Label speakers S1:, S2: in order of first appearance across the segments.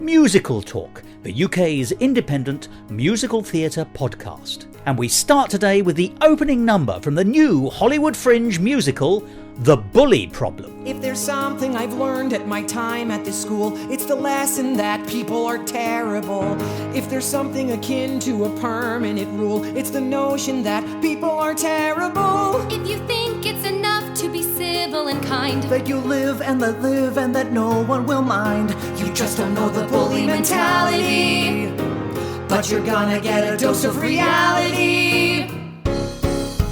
S1: Musical Talk, the UK's independent musical theatre podcast. And we start today with the opening number from the new Hollywood Fringe musical, The Bully Problem.
S2: If there's something I've learned at my time at this school, it's the lesson that people are terrible. If there's something akin to a permanent rule, it's the notion that people are terrible.
S3: If you think it's enough to be civil and kind,
S4: that you live and let live and that no one will mind,
S2: you just don't know the bully mentality. But you're gonna get a dose of reality.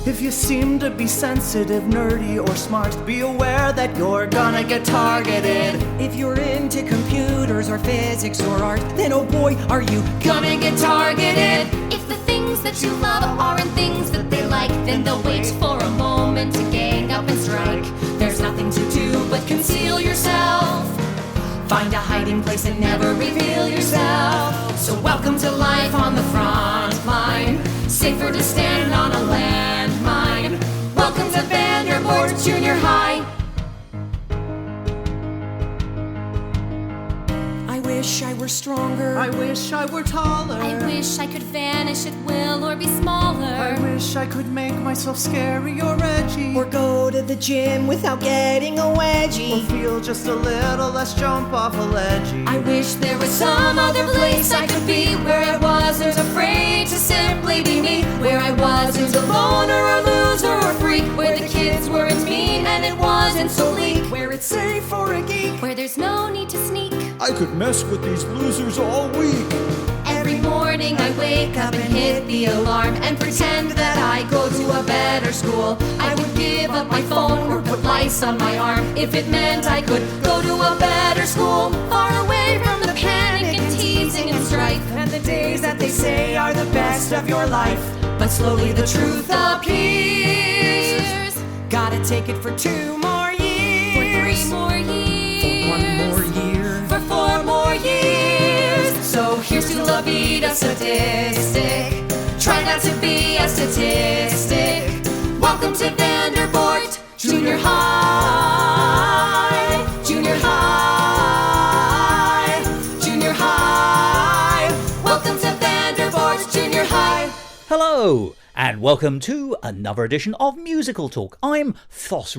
S4: If you seem to be sensitive, nerdy, or smart, be aware that you're gonna get targeted.
S2: If you're into computers or physics or art, then oh boy, are you gonna get targeted.
S3: if the things that you love aren't things that they like, then they'll wait for a moment to gang up and strike.
S2: There's nothing to do but conceal yourself. Find a hiding place and never reveal yourself. So welcome to life on the front line. Safer to stand on a landmine. Welcome to Vanderbilt Junior High. I wish I were stronger.
S4: I wish I were taller.
S3: I wish I could vanish at will or be smaller.
S4: I wish I could make myself scary or edgy.
S2: Or go to the gym without getting a wedgie.
S4: Or feel just a little less jump off a ledgy.
S2: I wish there was some other place I could be, where I wasn't afraid to simply be me, where I wasn't alone or a loser or freak, where the kids weren't mean and it wasn't so bleak, where it's safe for a geek,
S3: Where there's no need to sneak.
S5: I could mess with these losers all week.
S2: Every morning I wake up and hit the alarm and pretend that I go to a better school. I would give up my phone or put lice on my arm if it meant I could go to a better school, far away from the panic and teasing and strife, and the days that they say are the best of your life. But slowly the truth appears. Gotta take it for 2 more years.
S3: For 3 more years.
S2: For 1 more year. For 4 more years. So here's to La Vida statistic. Try not to be a statistic. Welcome to Vanderbilt Junior High. Junior High. Junior High. Welcome to Vanderbilt Junior High.
S1: Hello, and welcome to another edition of Musical Talk. I'm Thos,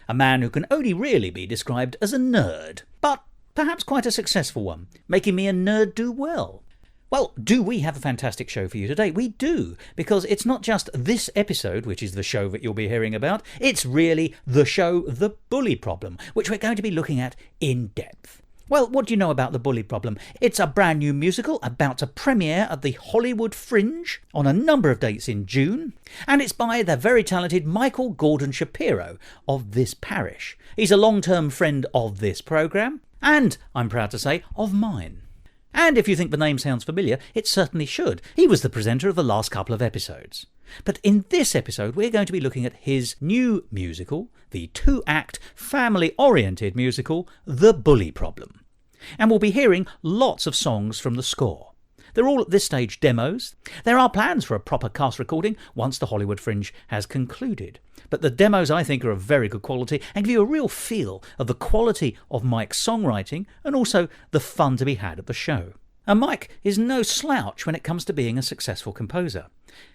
S1: a man who can only really be described as a nerd, but perhaps quite a successful one, making me a nerd do well. Well, do we have a fantastic show for you today? We do, because it's not just this episode, which is the show that you'll be hearing about, it's really the show The Bully Problem, which we're going to be looking at in depth. Well, what do you know about The Bully Problem? It's a brand new musical about to premiere at the Hollywood Fringe on a number of dates in June, and it's by the very talented Michael Gordon Shapiro of this parish. He's a long-term friend of this programme, and, I'm proud to say, of mine. And if you think the name sounds familiar, it certainly should. He was the presenter of the last couple of episodes. But in this episode, we're going to be looking at his new musical, the 2-act, family-oriented musical, The Bully Problem. And we'll be hearing lots of songs from the score. They're all at this stage demos. There are plans for a proper cast recording once the Hollywood Fringe has concluded. But the demos, I think, are of very good quality and give you a real feel of the quality of Mike's songwriting and also the fun to be had at the show. And Mike is no slouch when it comes to being a successful composer.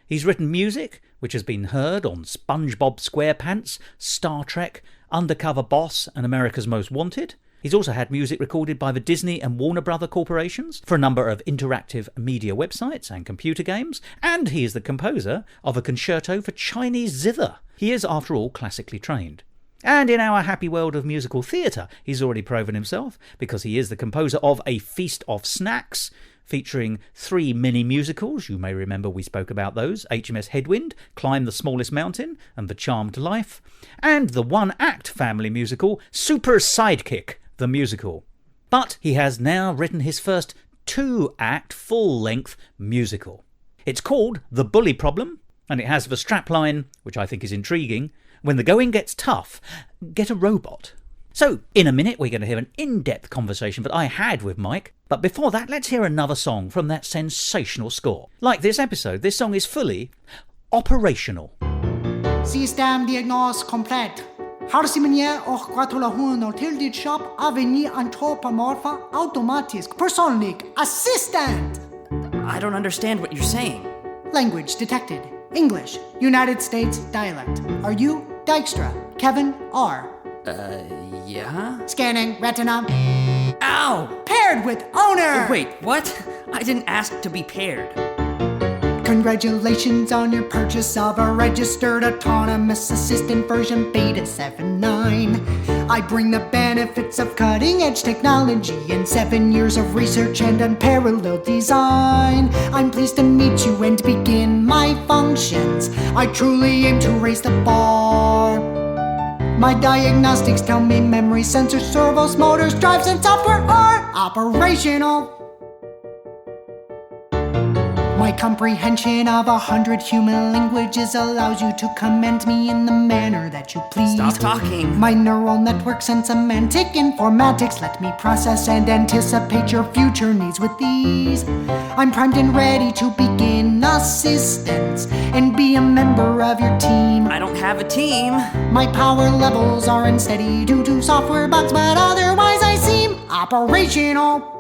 S1: He's written music which has been heard on SpongeBob SquarePants, Star Trek, Undercover Boss and America's Most Wanted. He's also had music recorded by the Disney and Warner Brother corporations for a number of interactive media websites and computer games, and he is the composer of a concerto for Chinese zither. He is, after all, classically trained. And in our happy world of musical theatre, he's already proven himself, because he is the composer of A Feast of Snacks, featuring 3 mini-musicals. You may remember we spoke about those: HMS Headwind, Climb the Smallest Mountain, and The Charmed Life, and the 1-act family musical, Super Sidekick, the musical. But he has now written his first 2-act full-length musical. It's called The Bully Problem, and it has the strapline, which I think is intriguing: when the going gets tough, get a robot. So, in a minute, we're going to hear an in-depth conversation that I had with Mike. But before that, let's hear another song from that sensational score. Like this episode, this song is fully operational.
S6: System diagnose komplett. Har simonier och gratulationer till ditt shop av en ny antropomorfa automatisk personlig assistant.
S4: I don't understand what you're saying.
S6: Language detected. English, United States dialect. Are you Dykstra? Kevin R.
S4: Yeah?
S6: Scanning retina.
S4: Ow!
S6: Paired with owner!
S4: Wait, what? I didn't ask to be paired.
S6: Congratulations on your purchase of a registered autonomous assistant version beta 7.9. I bring the benefits of cutting-edge technology and 7 years of research and unparalleled design. I'm pleased to meet you and begin my functions. I truly aim to raise the bar. My diagnostics tell me memory, sensors, servos, motors, drives, and software are operational. My comprehension of 100 human languages allows you to commend me in the manner that you please.
S4: Stop talking.
S6: My neural networks and semantic informatics let me process and anticipate your future needs with ease. I'm primed and ready to begin assistance and be a member of your team.
S4: I don't have a team.
S6: My power levels are unsteady due to software bugs, but otherwise I seem operational.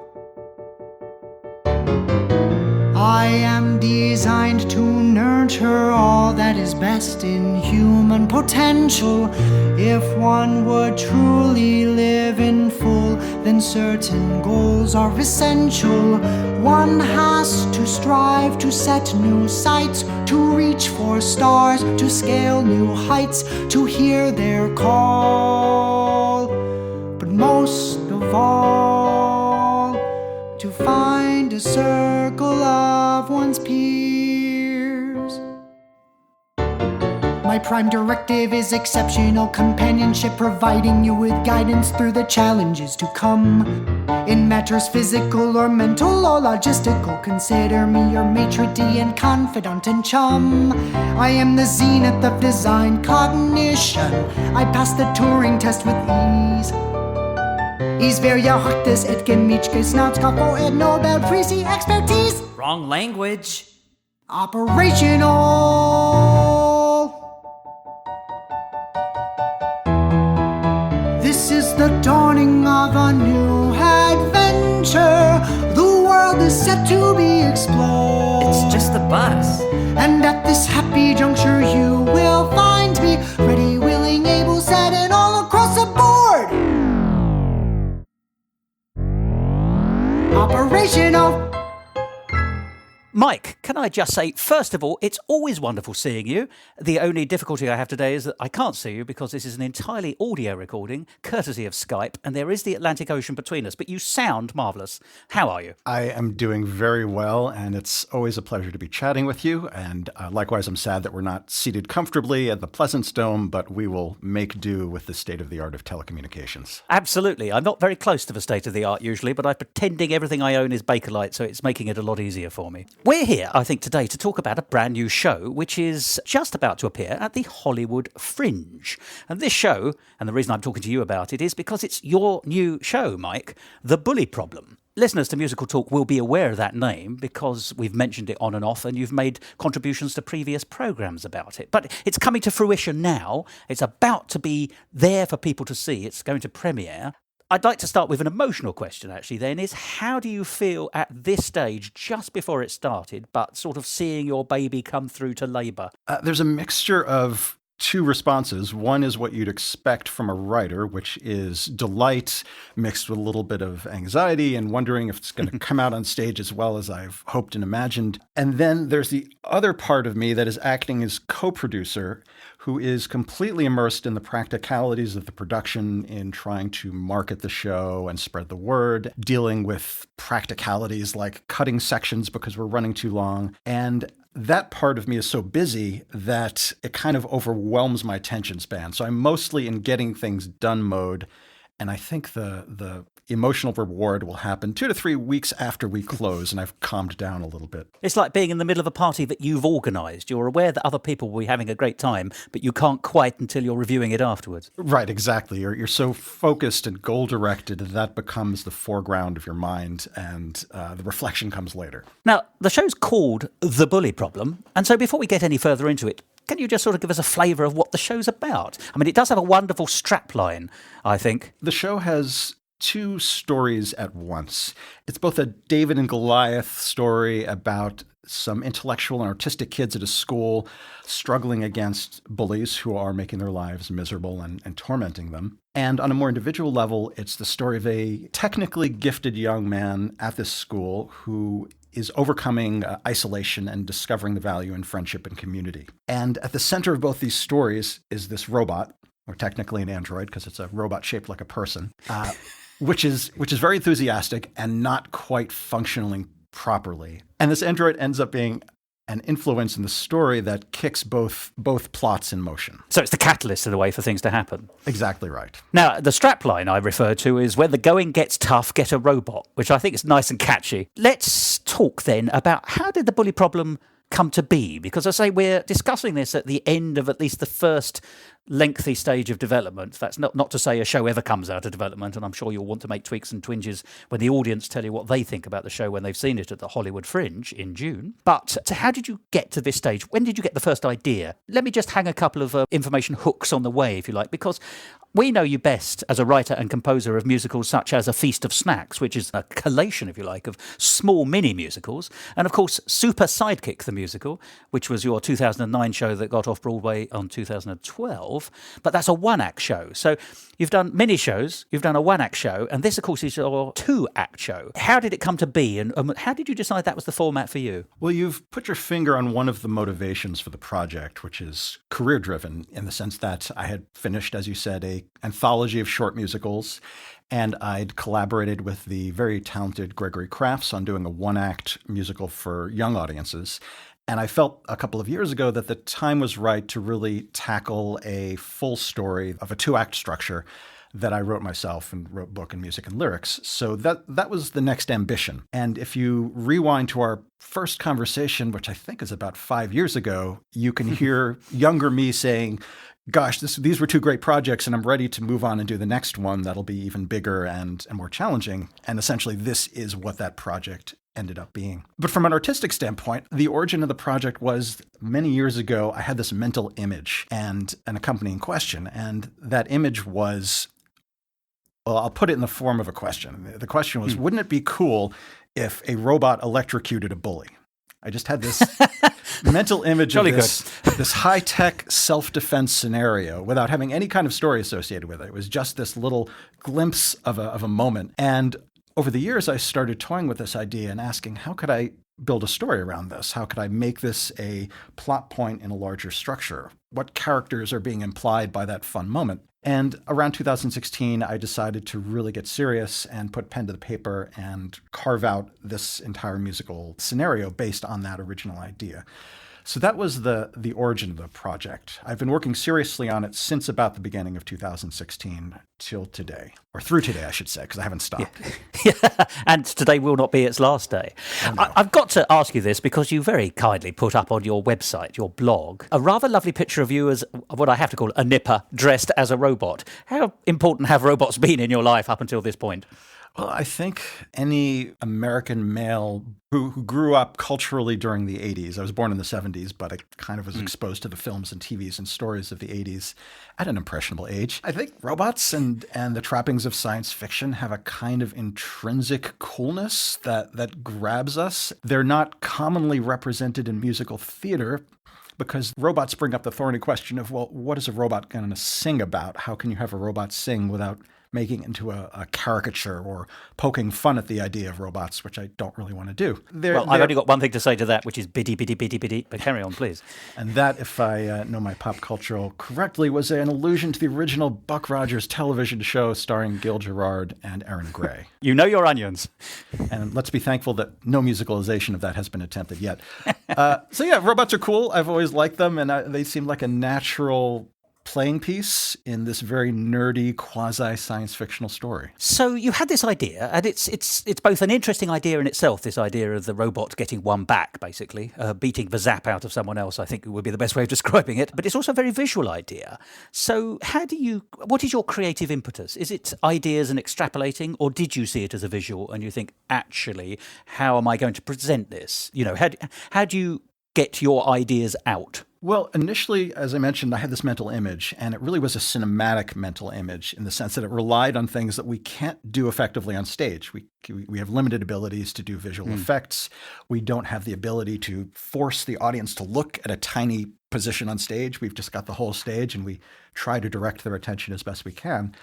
S6: I am designed to nurture all that is best in human potential. If one would truly live in full, then certain goals are essential. One has to strive to set new sights, to reach for stars, to scale new heights, to hear their call. But most of all, to find a circle of one's peers. My prime directive is exceptional companionship, providing you with guidance through the challenges to come. In matters physical or mental or logistical, consider me your maitre d' and confidant and chum. I am the zenith of design cognition. I passed the Turing test with ease. Isverja haktes et gemischke snatskap og et Nobelpris I expertise.
S4: Wrong language.
S6: Operational. This is the dawning of a new adventure. The world is set to be explored.
S4: It's just the bus.
S6: And at this happy juncture you will find me ready, willing, able, set, and all across the board. Operational.
S1: Mike, can I just say, first of all, it's always wonderful seeing you. The only difficulty I have today is that I can't see you because this is an entirely audio recording, courtesy of Skype, and there is the Atlantic Ocean between us, but you sound marvellous. How are you?
S7: I am doing very well, and it's always a pleasure to be chatting with you. And likewise, I'm sad that we're not seated comfortably at the Pleasance Dome, but we will make do with the state-of-the-art of telecommunications.
S1: Absolutely. I'm not very close to the state-of-the-art usually, but I'm pretending everything I own is Bakelite, so it's making it a lot easier for me. We're here, I think, today to talk about a brand new show which is just about to appear at the Hollywood Fringe. And this show, and the reason I'm talking to you about it, is because it's your new show, Mike, The Bully Problem. Listeners to Musical Talk will be aware of that name because we've mentioned it on and off and you've made contributions to previous programmes about it. But it's coming to fruition now. It's about to be there for people to see. It's going to premiere. I'd like to start with an emotional question, actually, then, is how do you feel at this stage, just before it started, but sort of seeing your baby come through to labour?
S7: There's a mixture of two responses. One is what you'd expect from a writer, which is delight mixed with a little bit of anxiety and wondering if it's going to come out on stage as well as I've hoped and imagined. And then there's the other part of me that is acting as co-producer, who is completely immersed in the practicalities of the production, in trying to market the show and spread the word, dealing with practicalities like cutting sections because we're running too long. And that part of me is so busy that it kind of overwhelms my attention span. So I'm mostly in getting things done mode. And I think the emotional reward will happen 2 to 3 weeks after we close, and I've calmed down a little bit.
S1: It's like being in the middle of a party that you've organised. You're aware that other people will be having a great time, but you can't quite until you're reviewing it afterwards.
S7: Right, exactly. You're so focused and goal-directed that becomes the foreground of your mind, and the reflection comes later.
S1: Now, the show's called The Bully Problem, and so before we get any further into it, can you just sort of give us a flavour of what the show's about? I mean, it does have a wonderful strapline, I think.
S7: The show has two stories at once. It's both a David and Goliath story about some intellectual and artistic kids at a school struggling against bullies who are making their lives miserable and tormenting them. And on a more individual level, it's the story of a technically gifted young man at this school who is overcoming isolation and discovering the value in friendship and community. And at the center of both these stories is this robot, or technically an android because it's a robot shaped like a person, which is very enthusiastic and not quite functioning properly. And this android ends up being an influence in the story that kicks both plots in motion.
S1: So it's the catalyst in a way for things to happen.
S7: Exactly right.
S1: Now, the strapline I refer to is when the going gets tough, get a robot, which I think is nice and catchy. Let's talk then about how did the bully problem come to be? Because I say we're discussing this at the end of at least the first lengthy stage of development. That's not to say a show ever comes out of development, and I'm sure you'll want to make tweaks and twinges when the audience tell you what they think about the show when they've seen it at the Hollywood Fringe in June. But so how did you get to this stage? When did you get the first idea? Let me just hang a couple of information hooks on the way, if you like, because we know you best as a writer and composer of musicals such as A Feast of Snacks, which is a collation, if you like, of small mini musicals. And of course, Super Sidekick, the musical, which was your 2009 show that got off Broadway on 2012. But that's a one-act show. So you've done mini shows, you've done a one-act show, and this, of course, is your two-act show. How did it come to be, and how did you decide that was the format for you?
S7: Well, you've put your finger on one of the motivations for the project, which is career-driven in the sense that I had finished, as you said, a anthology of short musicals, and I'd collaborated with the very talented Gregory Crafts on doing a one-act musical for young audiences. And I felt a couple of years ago that the time was right to really tackle a full story of a two-act structure that I wrote myself and wrote book and music and lyrics. So that was the next ambition. And if you rewind to our first conversation, which I think is about 5 years ago, you can hear younger me saying, gosh, these were two great projects, and I'm ready to move on and do the next one that'll be even bigger and more challenging. And essentially, this is what that project ended up being. But from an artistic standpoint, the origin of the project was many years ago, I had this mental image and an accompanying question. And that image was, well, I'll put it in the form of a question. The question was, wouldn't it be cool if a robot electrocuted a bully? I just had this mental image of this high-tech self-defense scenario without having any kind of story associated with it. It was just this little glimpse of a moment. And over the years, I started toying with this idea and asking, how could I build a story around this? How could I make this a plot point in a larger structure? What characters are being implied by that fun moment? And around 2016, I decided to really get serious and put pen to the paper and carve out this entire musical scenario based on that original idea. So that was the origin of the project. I've been working seriously on it since about the beginning of 2016 till today. Or through today, I should say, because I haven't stopped.
S1: Yeah. And today will not be its last day. Oh, no. I've got to ask you this because you very kindly put up on your website, your blog, a rather lovely picture of you as what I have to call a nipper dressed as a robot. How important have robots been in your life up until this point?
S7: Well, I think any American male who grew up culturally during the 80s, I was born in the 70s, but I kind of was exposed to the films and TVs and stories of the 80s at an impressionable age. I think robots and the trappings of science fiction have a kind of intrinsic coolness that grabs us. They're not commonly represented in musical theater, because robots bring up the thorny question of, well, what is a robot going to sing about? How can you have a robot sing without making it into a caricature or poking fun at the idea of robots, which I don't really want to do.
S1: I've only got one thing to say to that, which is biddy, biddy, biddy, biddy, but carry on, please.
S7: And that, if I know my pop cultural correctly, was an allusion to the original Buck Rogers television show starring Gil Gerard and Aaron Gray.
S1: You know your onions.
S7: And let's be thankful that no musicalization of that has been attempted yet. So yeah, robots are cool. I've always liked them, and they seem like a natural playing piece in this very nerdy quasi-science fictional story.
S1: So you had this idea, and it's both an interesting idea in itself, this idea of the robot getting one back, basically, beating the zap out of someone else, I think would be the best way of describing it. But it's also a very visual idea. So what is your creative impetus? Is it ideas and extrapolating, or did you see it as a visual and you think, actually, how am I going to present this? You know, how do you get your ideas out?
S7: Well, initially, as I mentioned, I had this mental image, and it really was a cinematic mental image in the sense that it relied on things that we can't do effectively on stage. We have limited abilities to do visual effects. We don't have the ability to force the audience to look at a tiny position on stage. We've just got the whole stage, and we try to direct their attention as best we can.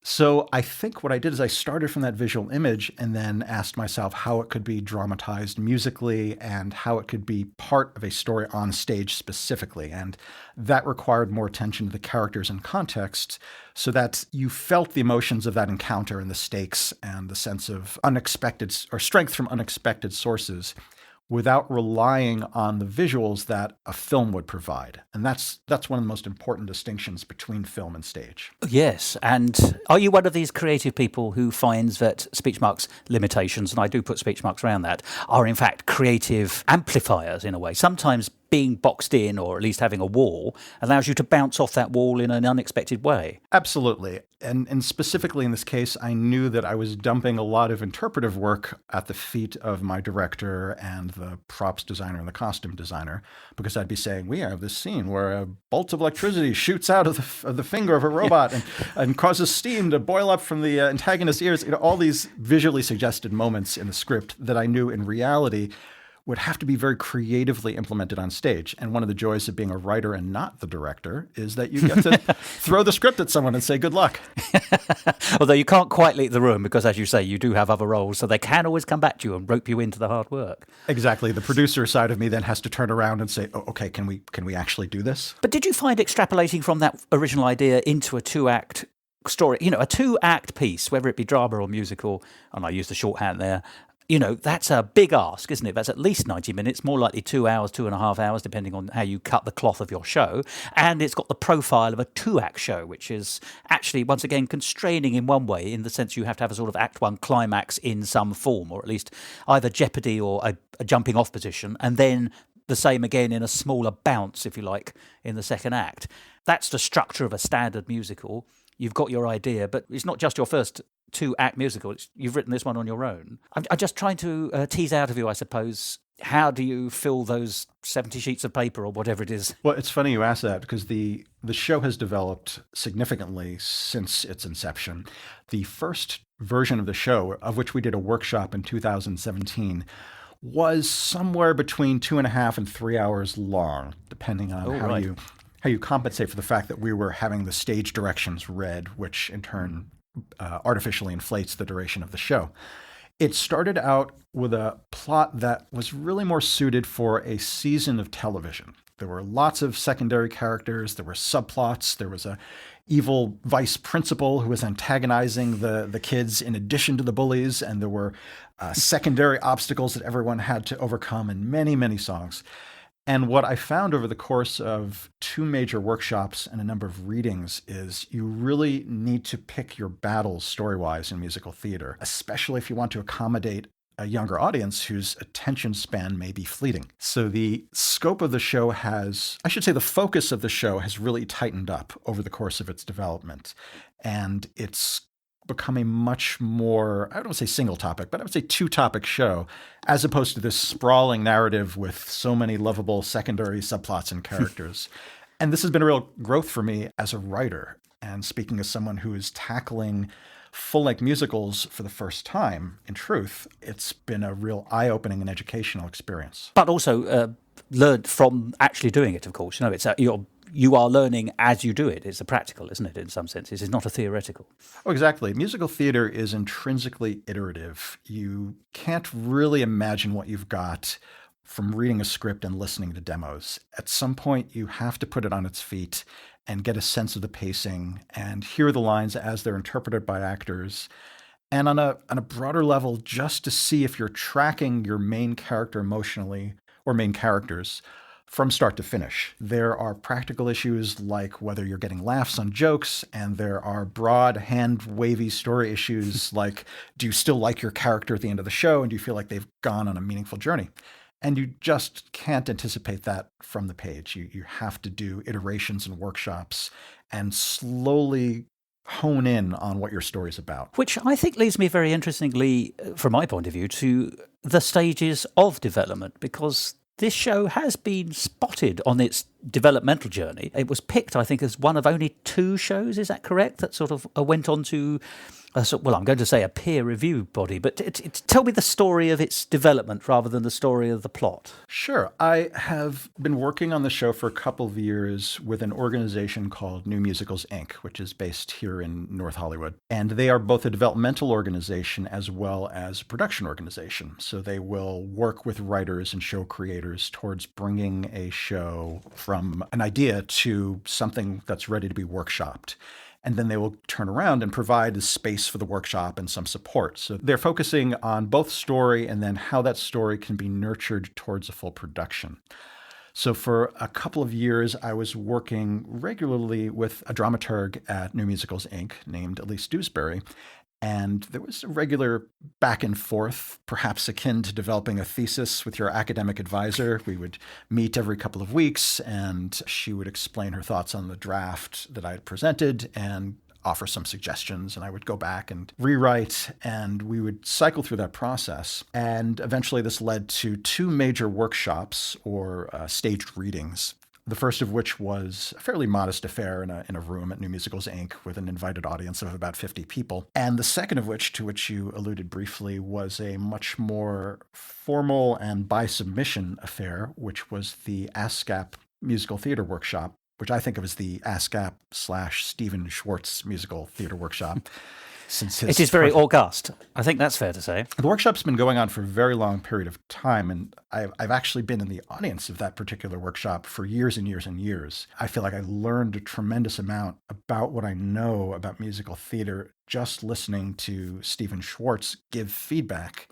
S7: So I think what I did is I started from that visual image and then asked myself how it could be dramatized musically and how it could be part of a story on stage specifically. And that required more attention to the characters and context so that you felt the emotions of that encounter and the stakes and the sense of unexpected or strength from unexpected sources without relying on the visuals that a film would provide. And that's one of the most important distinctions between film and stage.
S1: Yes, and are you one of these creative people who finds that speech marks limitations, and I do put speech marks around that, are in fact creative amplifiers in a way? Sometimes being boxed in, or at least having a wall, allows you to bounce off that wall in an unexpected way.
S7: Absolutely. And specifically in this case, I knew that I was dumping a lot of interpretive work at the feet of my director and the props designer and the costume designer, because I'd be saying, we have this scene where a bolt of electricity shoots out of the finger of a robot and causes steam to boil up from the antagonist's ears. All these visually suggested moments in the script that I knew in reality would have to be very creatively implemented on stage. And one of the joys of being a writer and not the director is that you get to throw the script at someone and say, good luck.
S1: Although you can't quite leave the room because, as you say, you do have other roles, so they can always come back to you and rope you into the hard work.
S7: Exactly. The producer side of me then has to turn around and say, oh, okay, can we actually do this?
S1: But did you find extrapolating from that original idea into a two-act story, a two-act piece, whether it be drama or musical, and I use the shorthand there, that's a big ask, isn't it? That's at least 90 minutes, more likely 2 hours, 2.5 hours, depending on how you cut the cloth of your show. And it's got the profile of a two-act show, which is actually, once again, constraining in one way, in the sense you have to have a sort of Act 1 climax in some form, or at least either jeopardy or a jumping-off position, and then the same again in a smaller bounce, if you like, in the second act. That's the structure of a standard musical. You've got your idea, but it's not just your first two-act musical. You've written this one on your own. I'm just trying to tease out of you, I suppose, how do you fill those 70 sheets of paper or whatever it is?
S7: Well, it's funny you ask that because the show has developed significantly since its inception. The first version of the show, of which we did a workshop in 2017, was somewhere between 2.5 and 3 hours long, depending on how you compensate for the fact that we were having the stage directions read, which in turn artificially inflates the duration of the show. It started out with a plot that was really more suited for a season of television. There were lots of secondary characters, there were subplots, there was a evil vice principal who was antagonizing the kids in addition to the bullies, and there were secondary obstacles that everyone had to overcome, and many, many songs. And what I found over the course of 2 major workshops and a number of readings is you really need to pick your battles story-wise in musical theater, especially if you want to accommodate a younger audience whose attention span may be fleeting. So the scope of the show the focus of the show has really tightened up over the course of its development. And it's become a much more, I don't want to say single topic, but I would say 2-topic show, as opposed to this sprawling narrative with so many lovable secondary subplots and characters. And this has been a real growth for me as a writer. And speaking as someone who is tackling full-length musicals for the first time, in truth, it's been a real eye-opening and educational experience.
S1: But also learned from actually doing it, of course. You are learning as you do it. It's a practical, isn't it, in some senses? It's not a theoretical.
S7: Oh, exactly. Musical theater is intrinsically iterative. You can't really imagine what you've got from reading a script and listening to demos. At some point, you have to put it on its feet and get a sense of the pacing and hear the lines as they're interpreted by actors. And on a broader level, just to see if you're tracking your main character emotionally, or main characters, from start to finish. There are practical issues like whether you're getting laughs on jokes, and there are broad, hand-wavy story issues like, do you still like your character at the end of the show, and do you feel like they've gone on a meaningful journey? And you just can't anticipate that from the page. You have to do iterations and workshops and slowly hone in on what your story's about.
S1: Which I think leads me very interestingly, from my point of view, to the stages of development, because this show has been spotted on its developmental journey. It was picked, I think, as one of only 2 shows, is that correct, that sort of went on to, well, I'm going to say a peer review body, but tell me the story of its development rather than the story of the plot.
S7: Sure. I have been working on the show for a couple of years with an organization called New Musicals, Inc., which is based here in North Hollywood. And they are both a developmental organization as well as a production organization. So they will work with writers and show creators towards bringing a show from an idea to something that's ready to be workshopped. And then they will turn around and provide a space for the workshop and some support. So they're focusing on both story and then how that story can be nurtured towards a full production. So for a couple of years, I was working regularly with a dramaturg at New Musicals, Inc. named Elise Dewsbury. And there was a regular back and forth, perhaps akin to developing a thesis with your academic advisor. We would meet every couple of weeks, and she would explain her thoughts on the draft that I had presented and offer some suggestions. And I would go back and rewrite, and we would cycle through that process. And eventually this led to 2 major workshops or staged readings. The first of which was a fairly modest affair in a room at New Musicals, Inc. with an invited audience of about 50 people. And the second of which, to which you alluded briefly, was a much more formal and by submission affair, which was the ASCAP musical theater workshop, which I think of as the ASCAP/Stephen Schwartz musical theater workshop.
S1: It is very august. I think that's fair to say.
S7: The workshop's been going on for a very long period of time, and I've actually been in the audience of that particular workshop for years and years and years. I feel like I learned a tremendous amount about what I know about musical theater just listening to Stephen Schwartz give feedback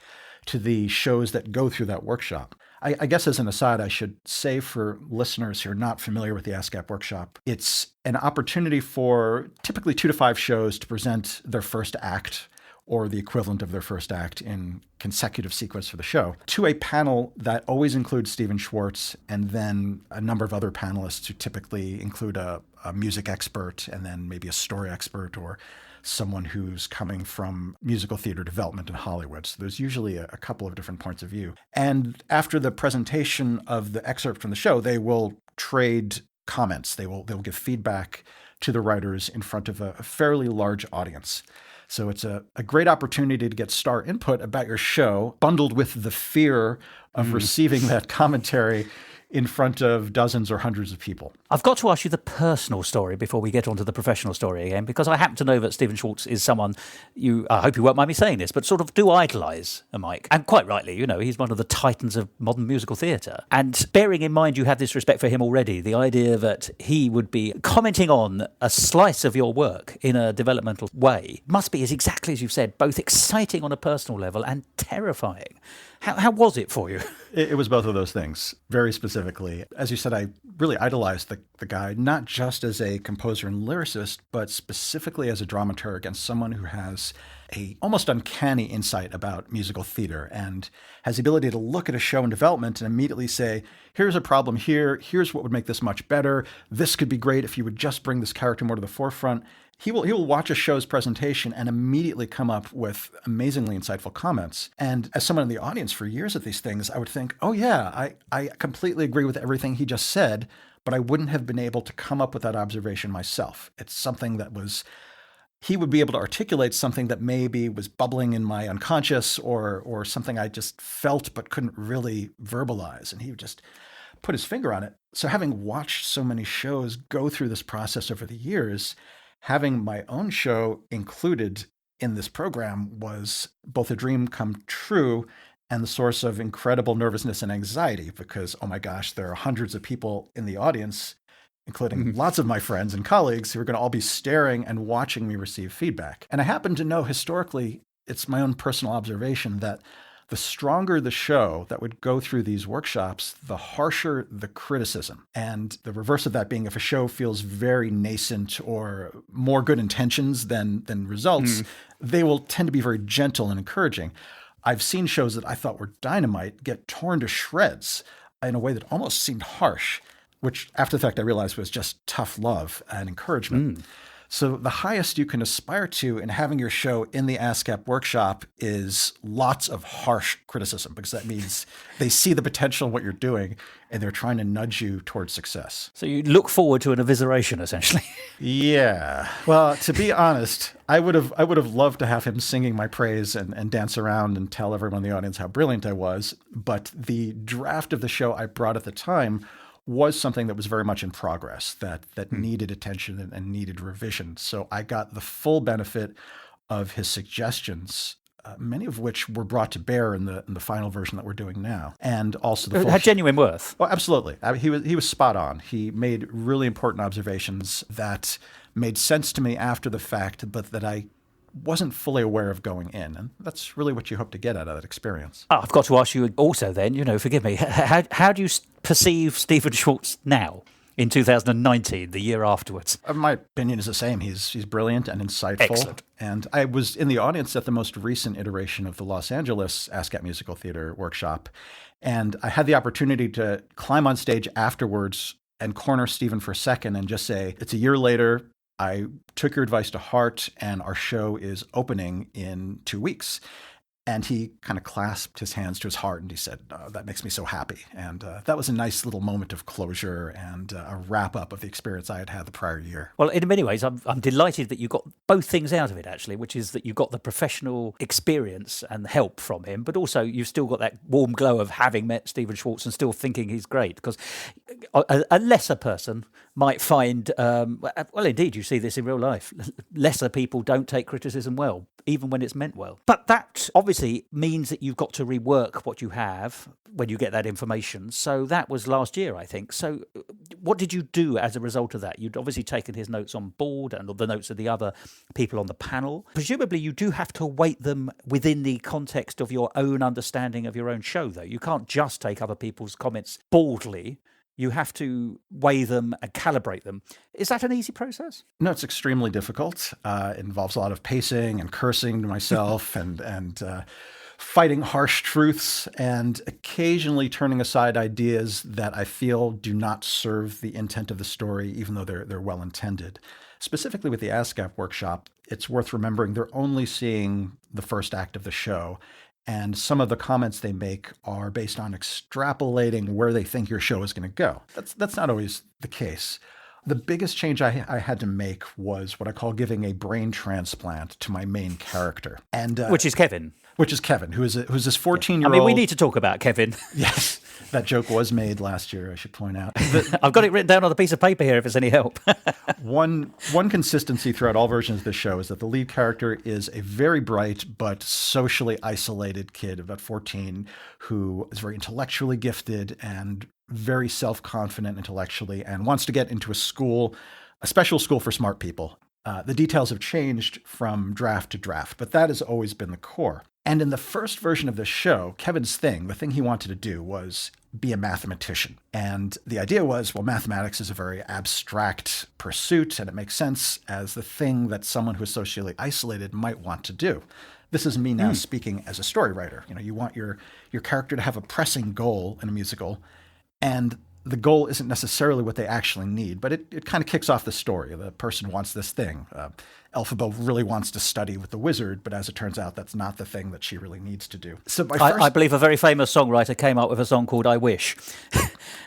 S7: to the shows that go through that workshop. I guess as an aside, I should say for listeners who are not familiar with the ASCAP workshop, it's an opportunity for typically 2 to 5 shows to present their first act or the equivalent of their first act in consecutive sequence for the show to a panel that always includes Stephen Schwartz and then a number of other panelists who typically include a music expert and then maybe a story expert or someone who's coming from musical theater development in Hollywood. So there's usually a couple of different points of view. And after the presentation of the excerpt from the show, they will trade comments. They'll give feedback to the writers in front of a fairly large audience. So it's a great opportunity to get star input about your show, bundled with the fear of receiving that commentary in front of dozens or hundreds of people.
S1: I've got to ask you the personal story before we get on to the professional story again, because I happen to know that Stephen Schwartz is someone I hope you won't mind me saying this, but sort of do idolise, Mike. And quite rightly, he's one of the titans of modern musical theatre. And bearing in mind you have this respect for him already, the idea that he would be commenting on a slice of your work in a developmental way must be, as exactly as you've said, both exciting on a personal level and terrifying. How was it for you?
S7: It was both of those things, very specifically. As you said, I really idolized the guy, not just as a composer and lyricist, but specifically as a dramaturg and someone who has a almost uncanny insight about musical theater and has the ability to look at a show in development and immediately say, here's a problem here, here's what would make this much better, this could be great if you would just bring this character more to the forefront. He will watch a show's presentation and immediately come up with amazingly insightful comments. And as someone in the audience for years at these things, I would think, oh yeah, I completely agree with everything he just said, but I wouldn't have been able to come up with that observation myself. It's something that he would be able to articulate something that maybe was bubbling in my unconscious or something I just felt but couldn't really verbalize. And he would just put his finger on it. So having watched so many shows go through this process over the years, having my own show included in this program was both a dream come true and the source of incredible nervousness and anxiety because, oh my gosh, there are hundreds of people in the audience, including lots of my friends and colleagues who are going to all be staring and watching me receive feedback. And I happen to know historically, it's my own personal observation that the stronger the show that would go through these workshops, the harsher the criticism. And the reverse of that being if a show feels very nascent or more good intentions than results, they will tend to be very gentle and encouraging. I've seen shows that I thought were dynamite get torn to shreds in a way that almost seemed harsh, which after the fact I realized was just tough love and encouragement. So the highest you can aspire to in having your show in the ASCAP workshop is lots of harsh criticism, because that means they see the potential in what you're doing and they're trying to nudge you towards success.
S1: So you look forward to an evisceration, essentially.
S7: Yeah. Well, to be honest, I would have loved to have him singing my praise and dance around and tell everyone in the audience how brilliant I was. But the draft of the show I brought at the time was something that was very much in progress, that needed attention and needed revision. So I got the full benefit of his suggestions, many of which were brought to bear in the final version that we're doing now, and also the full.
S1: It had genuine worth.
S7: Well, absolutely. He was spot on. He made really important observations that made sense to me after the fact, but that I wasn't fully aware of going in. And that's really what you hope to get out of that experience.
S1: I've got to ask you also then, forgive me, how do you perceive Stephen Schwartz now in 2019, the year afterwards?
S7: My opinion is the same. He's brilliant and insightful.
S1: Excellent.
S7: And I was in the audience at the most recent iteration of the Los Angeles ASCAP Musical Theater workshop. And I had the opportunity to climb on stage afterwards and corner Stephen for a second and just say, it's a year later. I took your advice to heart, and our show is opening in 2 weeks. And he kind of clasped his hands to his heart and he said, that makes me so happy. And that was a nice little moment of closure and a wrap up of the experience I had had the prior year.
S1: Well, in many ways, I'm delighted that you got both things out of it, actually, which is that you got the professional experience and help from him, but also you've still got that warm glow of having met Stephen Schwartz and still thinking he's great. Because a lesser person might find, well, indeed, you see this in real life. Lesser people don't take criticism well, even when it's meant well. But that obviously means that you've got to rework what you have when you get that information. So that was last year, I think. So what did you do as a result of that? You'd obviously taken his notes on board and the notes of the other people on the panel. Presumably you do have to weight them within the context of your own understanding of your own show, though. You can't just take other people's comments baldly. You have to weigh them and calibrate them. Is that an easy process?
S7: No, it's extremely difficult. It involves a lot of pacing and cursing to myself and fighting harsh truths and occasionally turning aside ideas that I feel do not serve the intent of the story, even though they're well intended. Specifically with the ASCAP workshop, it's worth remembering they're only seeing the first act of the show. And some of the comments they make are based on extrapolating where they think your show is going to go. That's not always the case. The biggest change I had to make was what I call giving a brain transplant to my main character, and
S1: which is Kevin.
S7: Who's this 14-year-old?
S1: I mean, we need to talk about Kevin.
S7: Yes, that joke was made last year, I should point out.
S1: I've got it written down on a piece of paper here if it's any help.
S7: One consistency throughout all versions of the show is that the lead character is a very bright but socially isolated kid, about 14, who is very intellectually gifted and very self-confident intellectually and wants to get into a special school for smart people. The details have changed from draft to draft, but that has always been the core. And in the first version of the show, Kevin's the thing he wanted to do was be a mathematician. And the idea was, well, mathematics is a very abstract pursuit, and it makes sense as the thing that someone who is socially isolated might want to do. This is me now speaking as a story writer. You want your character to have a pressing goal in a musical, and the goal isn't necessarily what they actually need, but it kind of kicks off the story. The person wants this thing. Elphaba really wants to study with the wizard, but as it turns out, that's not the thing that she really needs to do. So
S1: I believe a very famous songwriter came up with a song called "I Wish."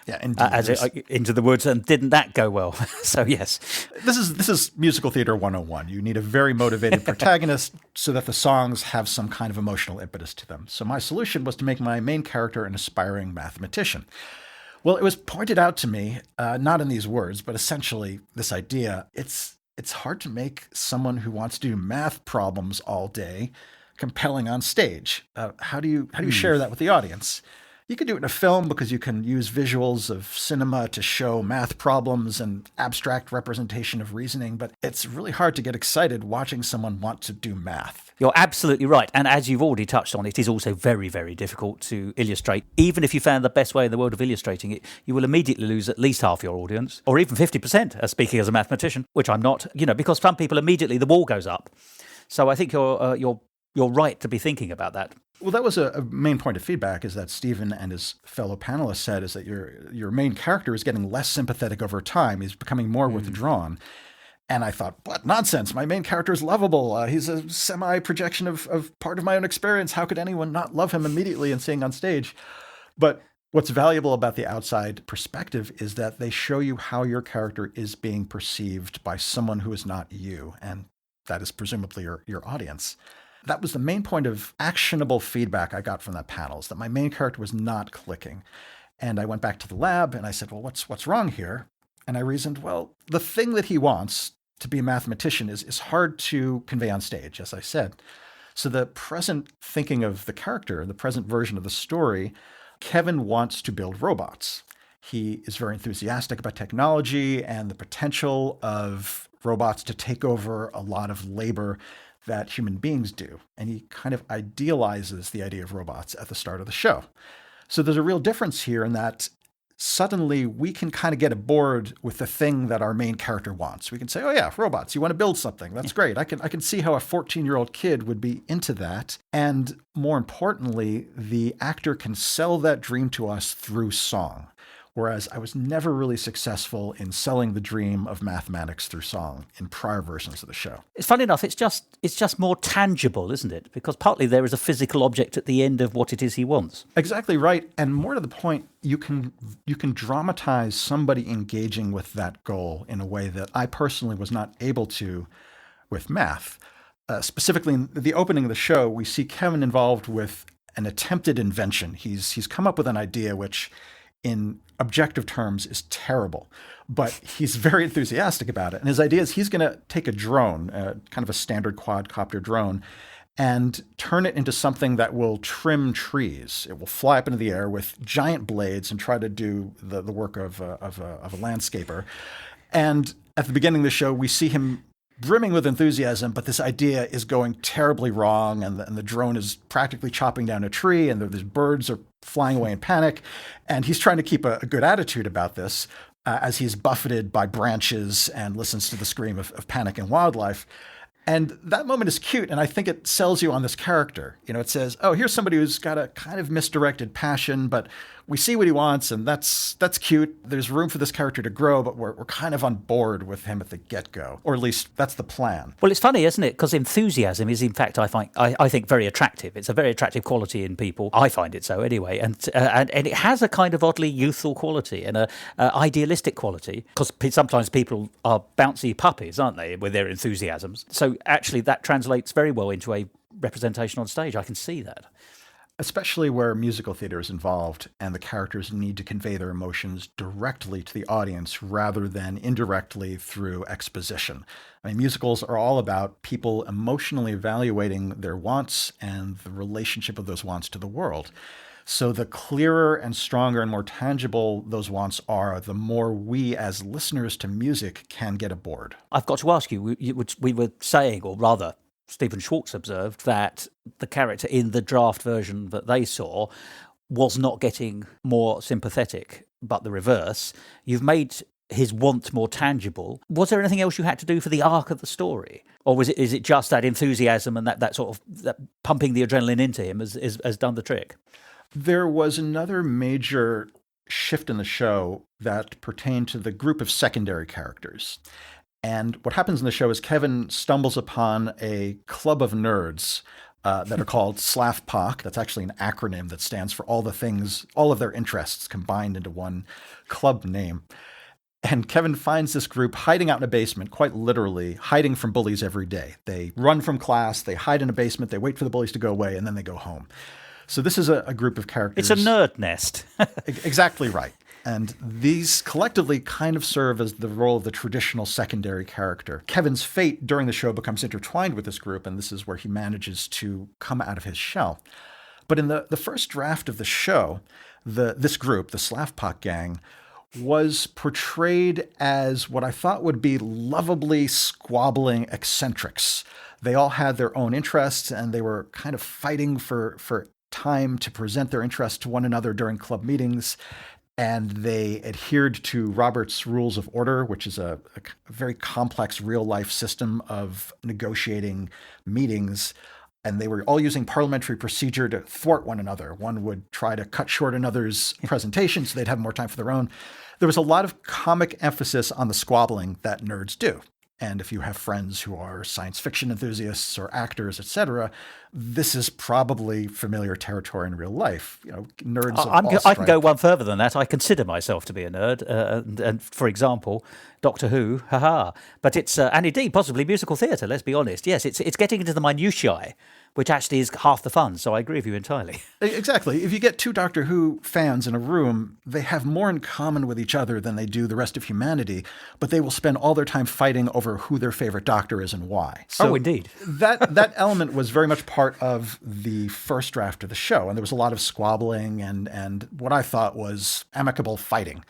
S7: Yeah, indeed.
S1: Into the woods, and didn't that go well? So yes,
S7: this is musical theater 101. You need a very motivated protagonist so that the songs have some kind of emotional impetus to them. So my solution was to make my main character an aspiring mathematician. Well, it was pointed out to me, not in these words, but essentially this idea, it's hard to make someone who wants to do math problems all day compelling on stage. How do you share that with the audience? You can do it in a film because you can use visuals of cinema to show math problems and abstract representation of reasoning, but it's really hard to get excited watching someone want to do math.
S1: You're absolutely right. And as you've already touched on, it is also very, very difficult to illustrate. Even if you found the best way in the world of illustrating it, you will immediately lose at least half your audience, or even 50%, speaking as a mathematician, which I'm not, because some people immediately, the wall goes up. So I think you're right to be thinking about that.
S7: Well, that was a main point of feedback, is that Stephen and his fellow panelists said is that your main character is getting less sympathetic over time. He's becoming more withdrawn. And I thought, what nonsense. My main character is lovable. He's a semi-projection of part of my own experience. How could anyone not love him immediately and seeing on stage? But what's valuable about the outside perspective is that they show you how your character is being perceived by someone who is not you. And that is presumably your audience. That was the main point of actionable feedback I got from that panel, is that my main character was not clicking. And I went back to the lab and I said, well, what's wrong here? And I reasoned, well, the thing that he wants to be a mathematician is hard to convey on stage, as I said. So the present thinking of the character, the present version of the story, Kevin wants to build robots. He is very enthusiastic about technology and the potential of robots to take over a lot of labor that human beings do. And he kind of idealizes the idea of robots at the start of the show. So there's a real difference here in that suddenly we can kind of get aboard with the thing that our main character wants. We can say, oh yeah, robots, you want to build something. That's great. I can see how a 14-year-old kid would be into that. And more importantly, the actor can sell that dream to us through song. Whereas I was never really successful in selling the dream of mathematics through song in prior versions of the show.
S1: It's funny enough, it's just more tangible, isn't it? Because partly there is a physical object at the end of what it is he wants.
S7: Exactly right. And more to the point, you can dramatize somebody engaging with that goal in a way that I personally was not able to with math. Specifically, in the opening of the show, we see Kevin involved with an attempted invention. He's come up with an idea which, in objective terms, is terrible, but he's very enthusiastic about it. And his idea is he's going to take a drone, kind of a standard quadcopter drone, and turn it into something that will trim trees. It will fly up into the air with giant blades and try to do the work of a landscaper. And at the beginning of the show, we see him brimming with enthusiasm, but this idea is going terribly wrong, and the drone is practically chopping down a tree, and these birds are flying away in panic. And he's trying to keep a good attitude about this as he's buffeted by branches and listens to the scream of panic and wildlife. And that moment is cute, and I think it sells you on this character. You know, it says, oh, here's somebody who's got a kind of misdirected passion, but we see what he wants, and that's cute. There's room for this character to grow, but we're kind of on board with him at the get-go. Or at least that's the plan.
S1: Well, it's funny, isn't it? Because enthusiasm is, in fact, I think very attractive. It's a very attractive quality in people. I find it so anyway. And it has a kind of oddly youthful quality and a idealistic quality, because sometimes people are bouncy puppies, aren't they, with their enthusiasms. So actually that translates very well into a representation on stage. I can see that.
S7: Especially where musical theater is involved and the characters need to convey their emotions directly to the audience rather than indirectly through exposition. I mean, musicals are all about people emotionally evaluating their wants and the relationship of those wants to the world. So the clearer and stronger and more tangible those wants are, the more we as listeners to music can get aboard.
S1: I've got to ask you, we were saying, or rather, Stephen Schwartz observed that the character in the draft version that they saw was not getting more sympathetic, but the reverse. You've made his want more tangible. Was there anything else you had to do for the arc of the story? Or is it just that enthusiasm and that sort of that pumping the adrenaline into him has done the trick?
S7: There was another major shift in the show that pertained to the group of secondary characters. And what happens in the show is Kevin stumbles upon a club of nerds that are called SLAFPOC. That's actually an acronym that stands for all the things, all of their interests combined into one club name. And Kevin finds this group hiding out in a basement, quite literally, hiding from bullies every day. They run from class, they hide in a basement, they wait for the bullies to go away, and then they go home. So this is a group of characters.
S1: It's a nerd nest.
S7: Exactly right. And these collectively kind of serve as the role of the traditional secondary character. Kevin's fate during the show becomes intertwined with this group, and this is where he manages to come out of his shell. But in the first draft of the show, this group, the SLAFPOC gang, was portrayed as what I thought would be lovably squabbling eccentrics. They all had their own interests, and they were kind of fighting for time to present their interests to one another during club meetings. And they adhered to Robert's Rules of Order, which is a very complex real-life system of negotiating meetings. And they were all using parliamentary procedure to thwart one another. One would try to cut short another's presentation so they'd have more time for their own. There was a lot of comic emphasis on the squabbling that nerds do. And if you have friends who are science fiction enthusiasts or actors, etc., this is probably familiar territory in real life. Nerds of all
S1: I can go
S7: stripe.
S1: one further than that. I consider myself to be a nerd. And for example, Doctor Who, haha. But it's, and indeed, possibly musical theatre, let's be honest. Yes, it's getting into the minutiae, which actually is half the fun. So I agree with you entirely.
S7: Exactly. If you get two Doctor Who fans in a room, they have more in common with each other than they do the rest of humanity, but they will spend all their time fighting over who their favorite Doctor is and why. So
S1: indeed.
S7: that element was very much part of the first draft of the show, and there was a lot of squabbling and what I thought was amicable fighting.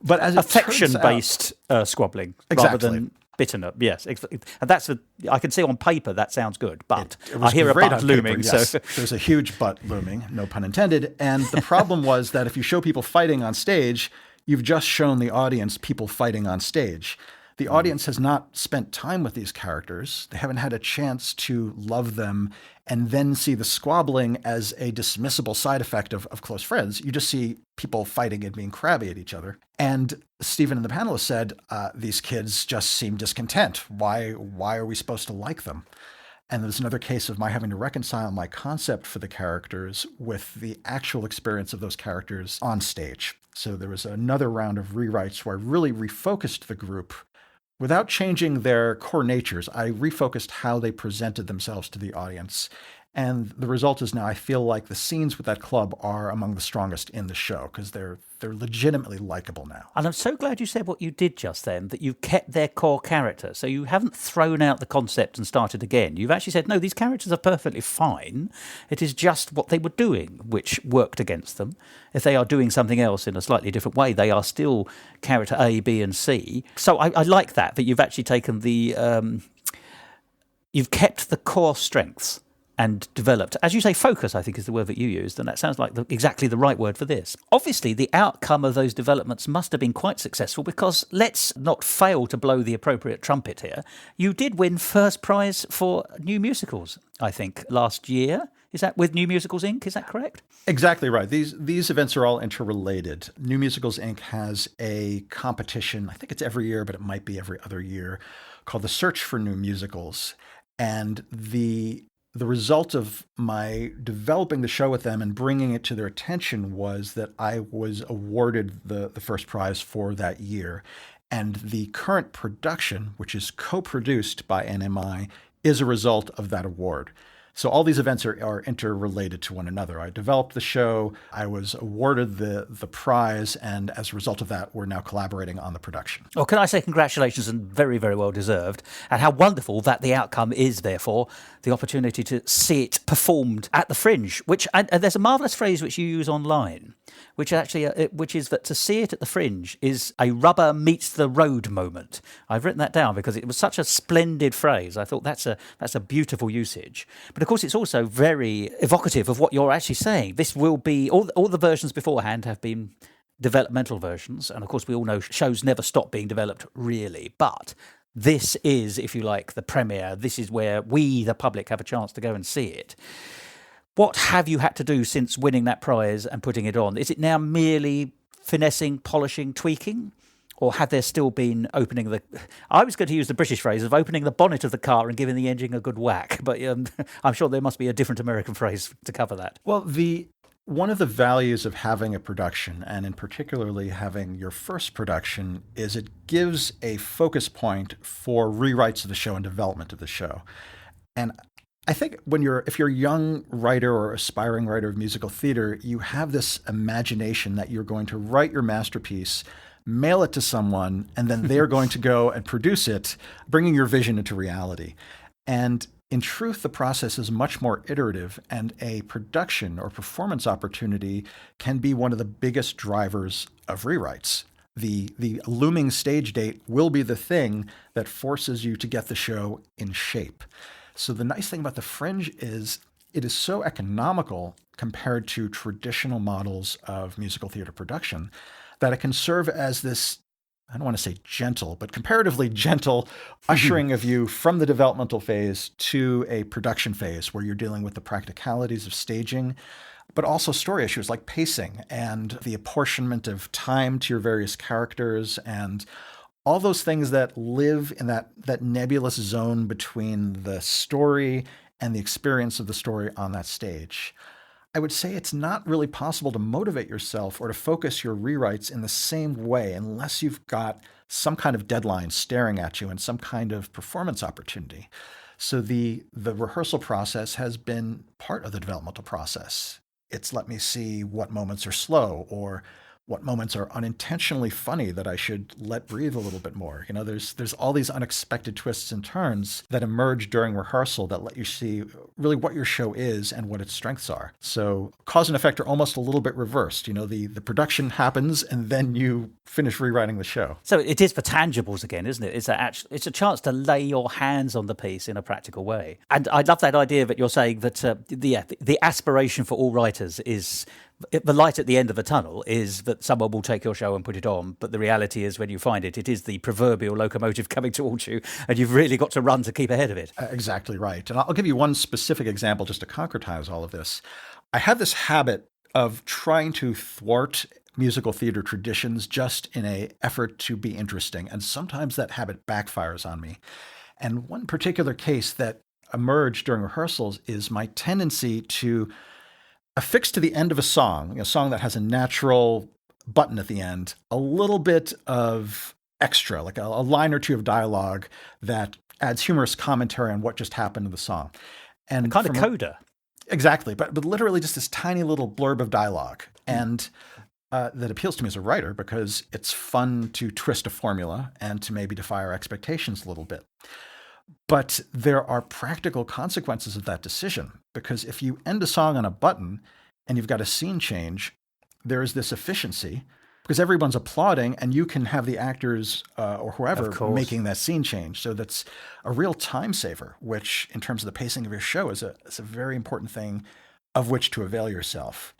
S7: But as it
S1: affection-based squabbling, rather
S7: Exactly.
S1: than bitterness. Yes, and I can see on paper that sounds good, but
S7: It was
S1: I hear a
S7: great
S1: butt
S7: on
S1: looming.
S7: paper, yes.
S1: So
S7: There's a huge butt looming, no pun intended. And the problem was that if you show people fighting on stage, you've just shown the audience people fighting on stage. The audience has not spent time with these characters. They haven't had a chance to love them and then see the squabbling as a dismissible side effect of close friends. You just see people fighting and being crabby at each other. And Stephen and the panelists said, these kids just seem discontent. Why are we supposed to like them? And there's another case of my having to reconcile my concept for the characters with the actual experience of those characters on stage. So there was another round of rewrites where I really refocused the group. Without changing their core natures, I refocused how they presented themselves to the audience. And the result is now I feel like the scenes with that club are among the strongest in the show because they're legitimately likable now.
S1: And I'm so glad you said what you did just then, that you've kept their core character. So you haven't thrown out the concept and started again. You've actually said, no, these characters are perfectly fine. It is just what they were doing which worked against them. If they are doing something else in a slightly different way, they are still character A, B, and C. So I like that you've actually taken you've kept the core strengths and developed, as you say, focus, I think is the word that you used, and that sounds like exactly the right word for this. Obviously, the outcome of those developments must have been quite successful because let's not fail to blow the appropriate trumpet here. You did win first prize for new musicals, I think, last year. Is that with New Musicals Inc.? Is that correct?
S7: Exactly right. These events are all interrelated. New Musicals Inc. has a competition, I think it's every year, but it might be every other year, called the Search for New Musicals. And the result of my developing the show with them and bringing it to their attention was that I was awarded the first prize for that year. And the current production, which is co-produced by NMI, is a result of that award. So all these events are interrelated to one another. I developed the show, I was awarded the prize, and as a result of that, we're now collaborating on the production.
S1: Well, can I say congratulations and very, very well deserved, and how wonderful that the outcome is, therefore, the opportunity to see it performed at the Fringe, which, and there's a marvellous phrase which you use online, which is that to see it at the Fringe is a rubber meets the road moment. I've written that down because it was such a splendid phrase. I thought that's a beautiful usage. But of course, it's also very evocative of what you're actually saying. This will be, all the versions beforehand have been developmental versions. And of course, we all know shows never stop being developed, really. But this is, if you like, the premiere. This is where we, the public, have a chance to go and see it. What have you had to do since winning that prize and putting it on? Is it now merely finessing, polishing, tweaking? Or have there still been opening the... I was going to use the British phrase of opening the bonnet of the car and giving the engine a good whack, but I'm sure there must be a different American phrase to cover that.
S7: Well, one of the values of having a production, and in particularly having your first production, is it gives a focus point for rewrites of the show and development of the show. And I think if you're a young writer or aspiring writer of musical theater, you have this imagination that you're going to write your masterpiece, mail it to someone, and then they're going to go and produce it, bringing your vision into reality. And in truth, the process is much more iterative, and a production or performance opportunity can be one of the biggest drivers of rewrites. The looming stage date will be the thing that forces you to get the show in shape. So the nice thing about the Fringe is it is so economical compared to traditional models of musical theater production that it can serve as this, I don't want to say gentle, but comparatively gentle ushering of you from the developmental phase to a production phase where you're dealing with the practicalities of staging, but also story issues like pacing and the apportionment of time to your various characters and all those things that live in that nebulous zone between the story and the experience of the story on that stage. I would say it's not really possible to motivate yourself or to focus your rewrites in the same way unless you've got some kind of deadline staring at you and some kind of performance opportunity. So the rehearsal process has been part of the developmental process. It's let me see what moments are slow or what moments are unintentionally funny that I should let breathe a little bit more. You know, there's all these unexpected twists and turns that emerge during rehearsal that let you see really what your show is and what its strengths are. So cause and effect are almost a little bit reversed. You know, the production happens and then you finish rewriting the show.
S1: So it is for tangibles again, isn't it? It's a chance to lay your hands on the piece in a practical way. And I love that idea that you're saying that the aspiration for all writers is the light at the end of the tunnel is that someone will take your show and put it on, but the reality is when you find it, it is the proverbial locomotive coming towards you, and you've really got to run to keep ahead of it.
S7: Exactly right. And I'll give you one specific example just to concretize all of this. I have this habit of trying to thwart musical theater traditions just in an effort to be interesting, and sometimes that habit backfires on me. And one particular case that emerged during rehearsals is my tendency to affix to the end of a song that has a natural button at the end, a little bit of extra, like a line or two of dialogue that adds humorous commentary on what just happened in the song. And
S1: a kind of coda.
S7: Exactly, but literally just this tiny little blurb of dialogue. And that appeals to me as a writer because it's fun to twist a formula and to maybe defy our expectations a little bit. But there are practical consequences of that decision, because if you end a song on a button and you've got a scene change, there is this efficiency because everyone's applauding and you can have the actors or whoever making that scene change. So that's a real time saver, which in terms of the pacing of your show is a very important thing of which to avail yourself.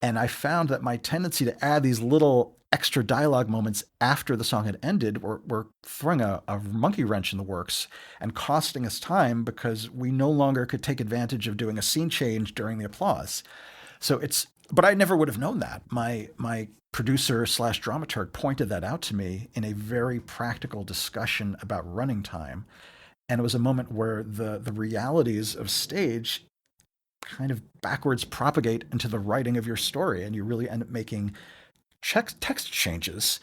S7: And I found that my tendency to add these little extra dialogue moments after the song had ended were throwing a monkey wrench in the works and costing us time because we no longer could take advantage of doing a scene change during the applause. But I never would have known that. My producer / dramaturg pointed that out to me in a very practical discussion about running time. And it was a moment where the realities of stage kind of backwards propagate into the writing of your story, and you really end up making text changes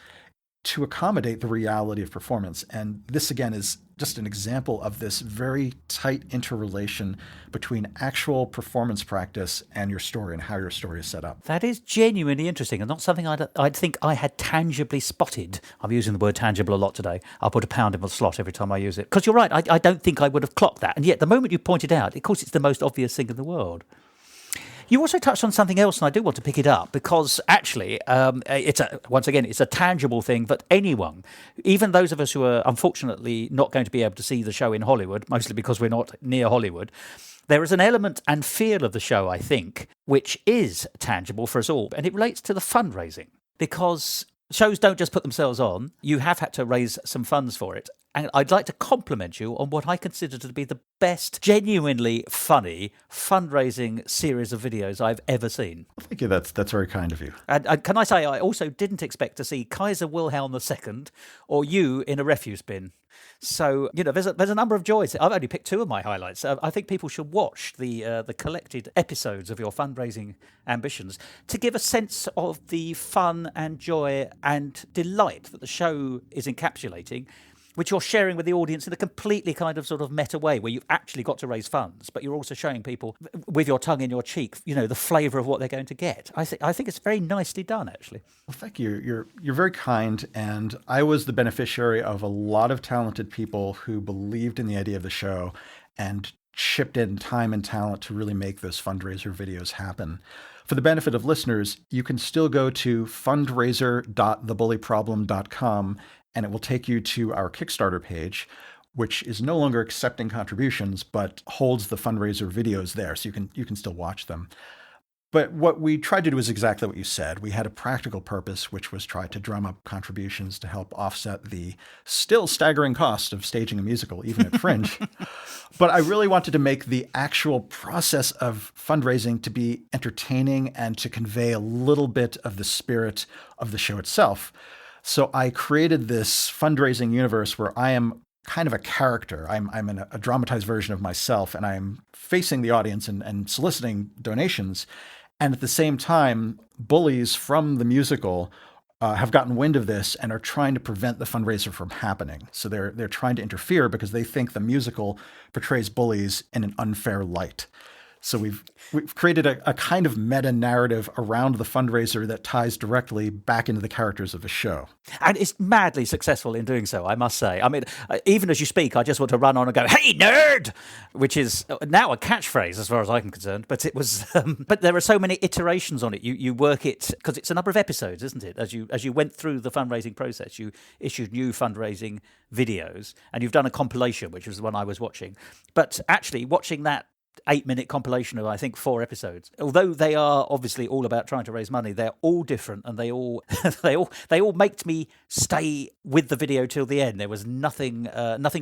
S7: to accommodate the reality of performance. And this, again, is just an example of this very tight interrelation between actual performance practice and your story and how your story is set up.
S1: That is genuinely interesting and not something I'd think I had tangibly spotted. I'm using the word tangible a lot today. I'll put a pound in the slot every time I use it. Because you're right, I don't think I would have clocked that. And yet the moment you pointed out, of course, it's the most obvious thing in the world. You also touched on something else, and I do want to pick it up because actually, it's a tangible thing that anyone, even those of us who are unfortunately not going to be able to see the show in Hollywood, mostly because we're not near Hollywood, there is an element and feel of the show, I think, which is tangible for us all, and it relates to the fundraising because shows don't just put themselves on. You have had to raise some funds for it. And I'd like to compliment you on what I consider to be the best, genuinely funny fundraising series of videos I've ever seen.
S7: Thank you. That's very kind of you.
S1: And can I say, I also didn't expect to see Kaiser Wilhelm II or you in a refuse bin. So, there's a number of joys. I've only picked two of my highlights. I think people should watch the collected episodes of your fundraising ambitions to give a sense of the fun and joy and delight that the show is encapsulating, which you're sharing with the audience in a completely kind of sort of meta way where you've actually got to raise funds, but you're also showing people with your tongue in your cheek, the flavour of what they're going to get. I think it's very nicely done, actually.
S7: Well, thank you. You're very kind, and I was the beneficiary of a lot of talented people who believed in the idea of the show and chipped in time and talent to really make those fundraiser videos happen. For the benefit of listeners, you can still go to fundraiser.thebullyproblem.com and it will take you to our Kickstarter page, which is no longer accepting contributions, but holds the fundraiser videos there, so you can still watch them. But what we tried to do is exactly what you said. We had a practical purpose, which was try to drum up contributions to help offset the still staggering cost of staging a musical, even at Fringe. But I really wanted to make the actual process of fundraising to be entertaining and to convey a little bit of the spirit of the show itself. So I created this fundraising universe where I am kind of a character. I'm a dramatized version of myself, and I'm facing the audience and soliciting donations. And at the same time, bullies from the musical have gotten wind of this and are trying to prevent the fundraiser from happening. So they're trying to interfere because they think the musical portrays bullies in an unfair light. So we've created a kind of meta narrative around the fundraiser that ties directly back into the characters of the show.
S1: And it's madly successful in doing so, I must say. I mean, even as you speak, I just want to run on and go, "Hey, nerd!" which is now a catchphrase as far as I'm concerned. But it was, but there are so many iterations on it. You work it because it's a number of episodes, isn't it? As you went through the fundraising process, you issued new fundraising videos, and you've done a compilation, which was the one I was watching. But actually, watching that 8-minute compilation of, I think, 4 episodes. Although they are obviously all about trying to raise money, they're all different, and they all they all made me stay with the video till the end. There was nothing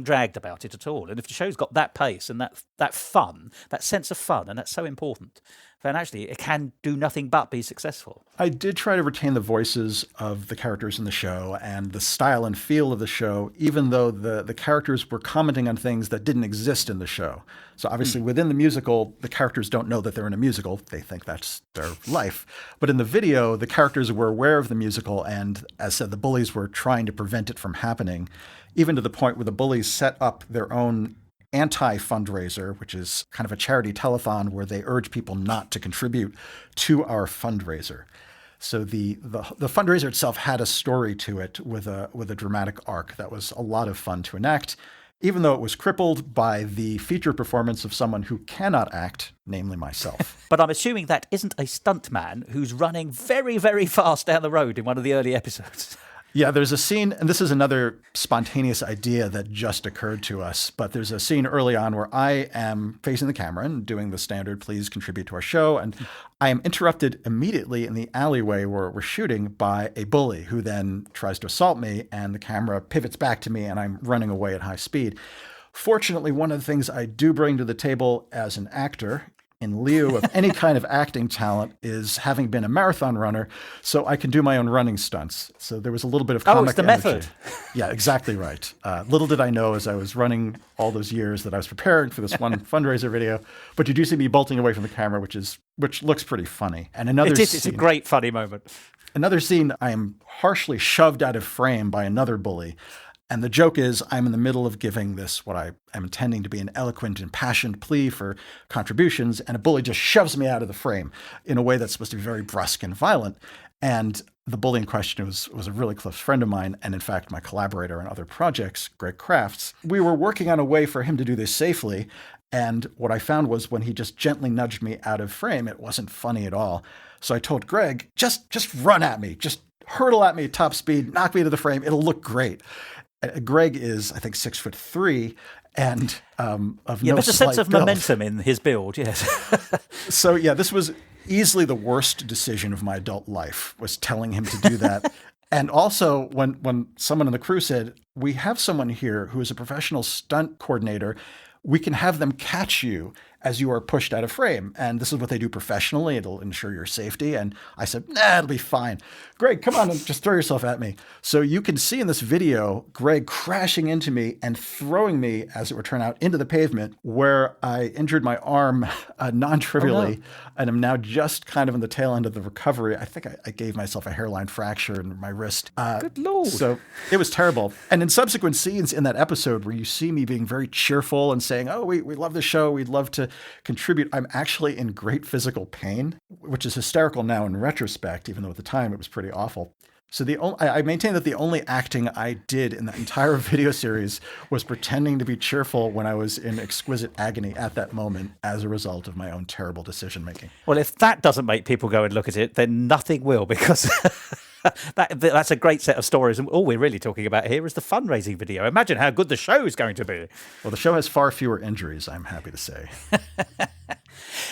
S1: dragged about it at all. And if the show's got that pace and that fun, that sense of fun, and that's so important, then actually it can do nothing but be successful.
S7: I did try to retain the voices of the characters in the show and the style and feel of the show, even though the characters were commenting on things that didn't exist in the show. So obviously within the musical, the characters don't know that they're in a musical. They think that's their life. But in the video, the characters were aware of the musical, and as said, the bullies were trying to prevent it from happening, even to the point where the bullies set up their own anti-fundraiser, which is kind of a charity telethon where they urge people not to contribute to our fundraiser. So the fundraiser itself had a story to it with a dramatic arc that was a lot of fun to enact, even though it was crippled by the featured performance of someone who cannot act, namely myself.
S1: But I'm assuming that isn't a stuntman who's running very, very fast down the road in one of the early episodes.
S7: Yeah, there's a scene, and this is another spontaneous idea that just occurred to us, but there's a scene early on where I am facing the camera and doing the standard, please contribute to our show, and I am interrupted immediately in the alleyway where we're shooting by a bully who then tries to assault me, and the camera pivots back to me, and I'm running away at high speed. Fortunately, one of the things I do bring to the table as an actor, in lieu of any kind of acting talent, is having been a marathon runner, so I can do my own running stunts. So there was a little bit of comic
S1: it's the
S7: energy.
S1: method.
S7: Yeah, exactly right. Little did I know as I was running all those years that I was preparing for this one fundraiser video. But you do see me bolting away from the camera, which looks pretty funny. And another
S1: It is.
S7: scene,
S1: It's a great funny moment.
S7: Another scene, I am harshly shoved out of frame by another bully. And the joke is I'm in the middle of giving this, what I am intending to be an eloquent, impassioned plea for contributions, and a bully just shoves me out of the frame in a way that's supposed to be very brusque and violent. And the bully in question was a really close friend of mine, and in fact, my collaborator on other projects, Greg Crafts. We were working on a way for him to do this safely, and what I found was when he just gently nudged me out of frame, it wasn't funny at all. So I told Greg, just run at me, just hurtle at me at top speed, knock me into the frame, it'll look great. Greg is, I think, 6'3", and of no
S1: there's a sense of
S7: build.
S1: Momentum in his build, yes.
S7: So yeah, this was easily the worst decision of my adult life, was telling him to do that. And also, when someone in the crew said, we have someone here who is a professional stunt coordinator, we can have them catch you as you are pushed out of frame. And this is what they do professionally. It'll ensure your safety. And I said, it'll be fine. Greg, come on and just throw yourself at me. So you can see in this video, Greg crashing into me and throwing me, as it would turn out, into the pavement, where I injured my arm non-trivially. Oh, no. And I'm now just kind of in the tail end of the recovery. I think I gave myself a hairline fracture in my wrist.
S1: Good Lord.
S7: So it was terrible. And in subsequent scenes in that episode where you see me being very cheerful and saying, we love the show, we'd love to contribute, I'm actually in great physical pain, which is hysterical now in retrospect, even though at the time it was pretty awful. So I maintain that the only acting I did in the entire video series was pretending to be cheerful when I was in exquisite agony at that moment as a result of my own terrible decision-making.
S1: Well, if that doesn't make people go and look at it, then nothing will, because that's a great set of stories. And all we're really talking about here is the fundraising video. Imagine how good the show is going to be.
S7: Well, the show has far fewer injuries, I'm happy to say.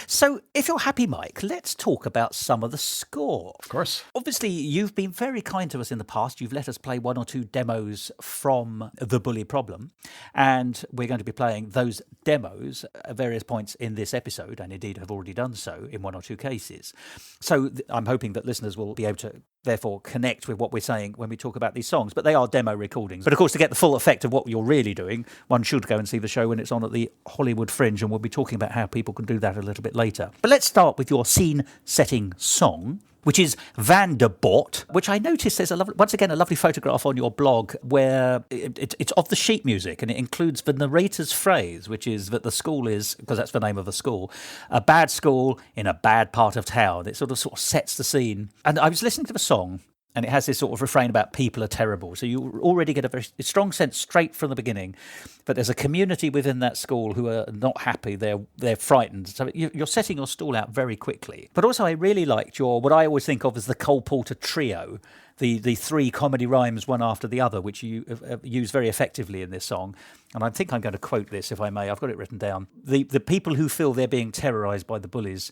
S1: So if you're happy, Mike, let's talk about some of the score.
S7: Of course.
S1: Obviously, you've been very kind to us in the past. You've let us play one or two demos from The Bully Problem, and we're going to be playing those demos at various points in this episode, and indeed have already done so in one or two cases. So I'm hoping that listeners will be able to therefore connect with what we're saying when we talk about these songs. But they are demo recordings. But of course, to get the full effect of what you're really doing, one should go and see the show when it's on at the Hollywood Fringe, and we'll be talking about how people can do that a little bit later. But let's start with your scene-setting song, which is Vanderbort, which I noticed there's a lovely photograph on your blog where it's of the sheet music, and it includes the narrator's phrase, which is that the school is, because that's the name of the school, a bad school in a bad part of town. It sort of sets the scene. And I was listening to the song, and it has this sort of refrain about people are terrible. So you already get a very strong sense straight from the beginning that there's a community within that school who are not happy. They're frightened. So you're setting your stall out very quickly. But also I really liked what I always think of as the Cole Porter trio, the three comedy rhymes one after the other, which you use very effectively in this song. And I think I'm going to quote this, if I may. I've got it written down. The people who feel they're being terrorised by the bullies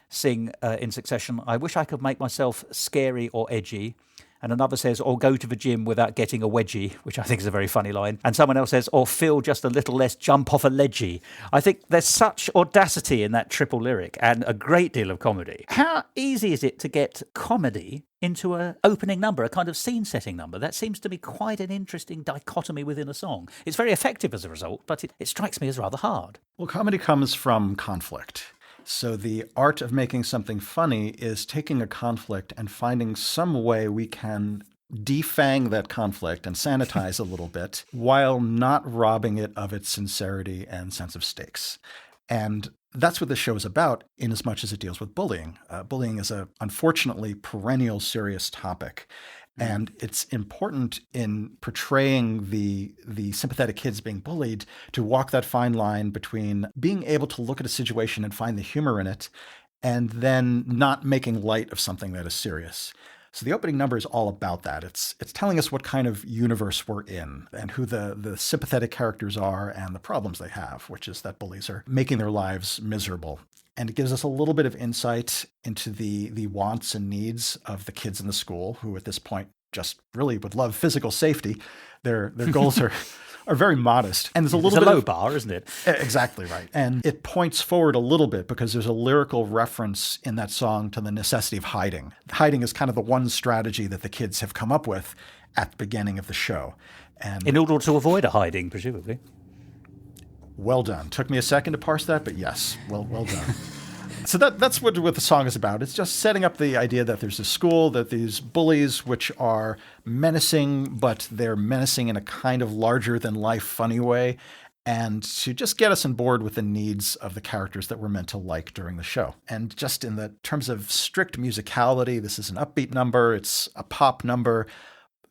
S1: sing in succession, I wish I could make myself scary or edgy. And another says, or go to the gym without getting a wedgie, which I think is a very funny line. And someone else says, or feel just a little less jump off a ledgy. I think there's such audacity in that triple lyric and a great deal of comedy. How easy is it to get comedy into an opening number, a kind of scene-setting number? That seems to be quite an interesting dichotomy within a song. It's very effective as a result, but it strikes me as rather hard.
S7: Well, comedy comes from conflict. So the art of making something funny is taking a conflict and finding some way we can defang that conflict and sanitize a little bit while not robbing it of its sincerity and sense of stakes. And that's what this show is about, in as much as it deals with bullying. Bullying is a, unfortunately, perennial serious topic. And it's important in portraying the sympathetic kids being bullied to walk that fine line between being able to look at a situation and find the humor in it, and then not making light of something that is serious. So the opening number is all about that. It's telling us what kind of universe we're in and who the sympathetic characters are and the problems they have, which is that bullies are making their lives miserable. And it gives us a little bit of insight into the wants and needs of the kids in the school, who at this point just really would love physical safety. Their goals are very modest. And there's a little bit
S1: low bar, isn't it?
S7: Exactly right. And it points forward a little bit because there's a lyrical reference in that song to the necessity of hiding. Hiding is kind of the one strategy that the kids have come up with at the beginning of the show. And
S1: in order to avoid a hiding, presumably.
S7: Well done. Took me a second to parse that, but yes, well done. So that's what the song is about. It's just setting up the idea that there's a school, that these bullies, which are menacing, but they're menacing in a kind of larger-than-life funny way, and to just get us on board with the needs of the characters that we're meant to like during the show. And just in the terms of strict musicality, this is an upbeat number. It's a pop number,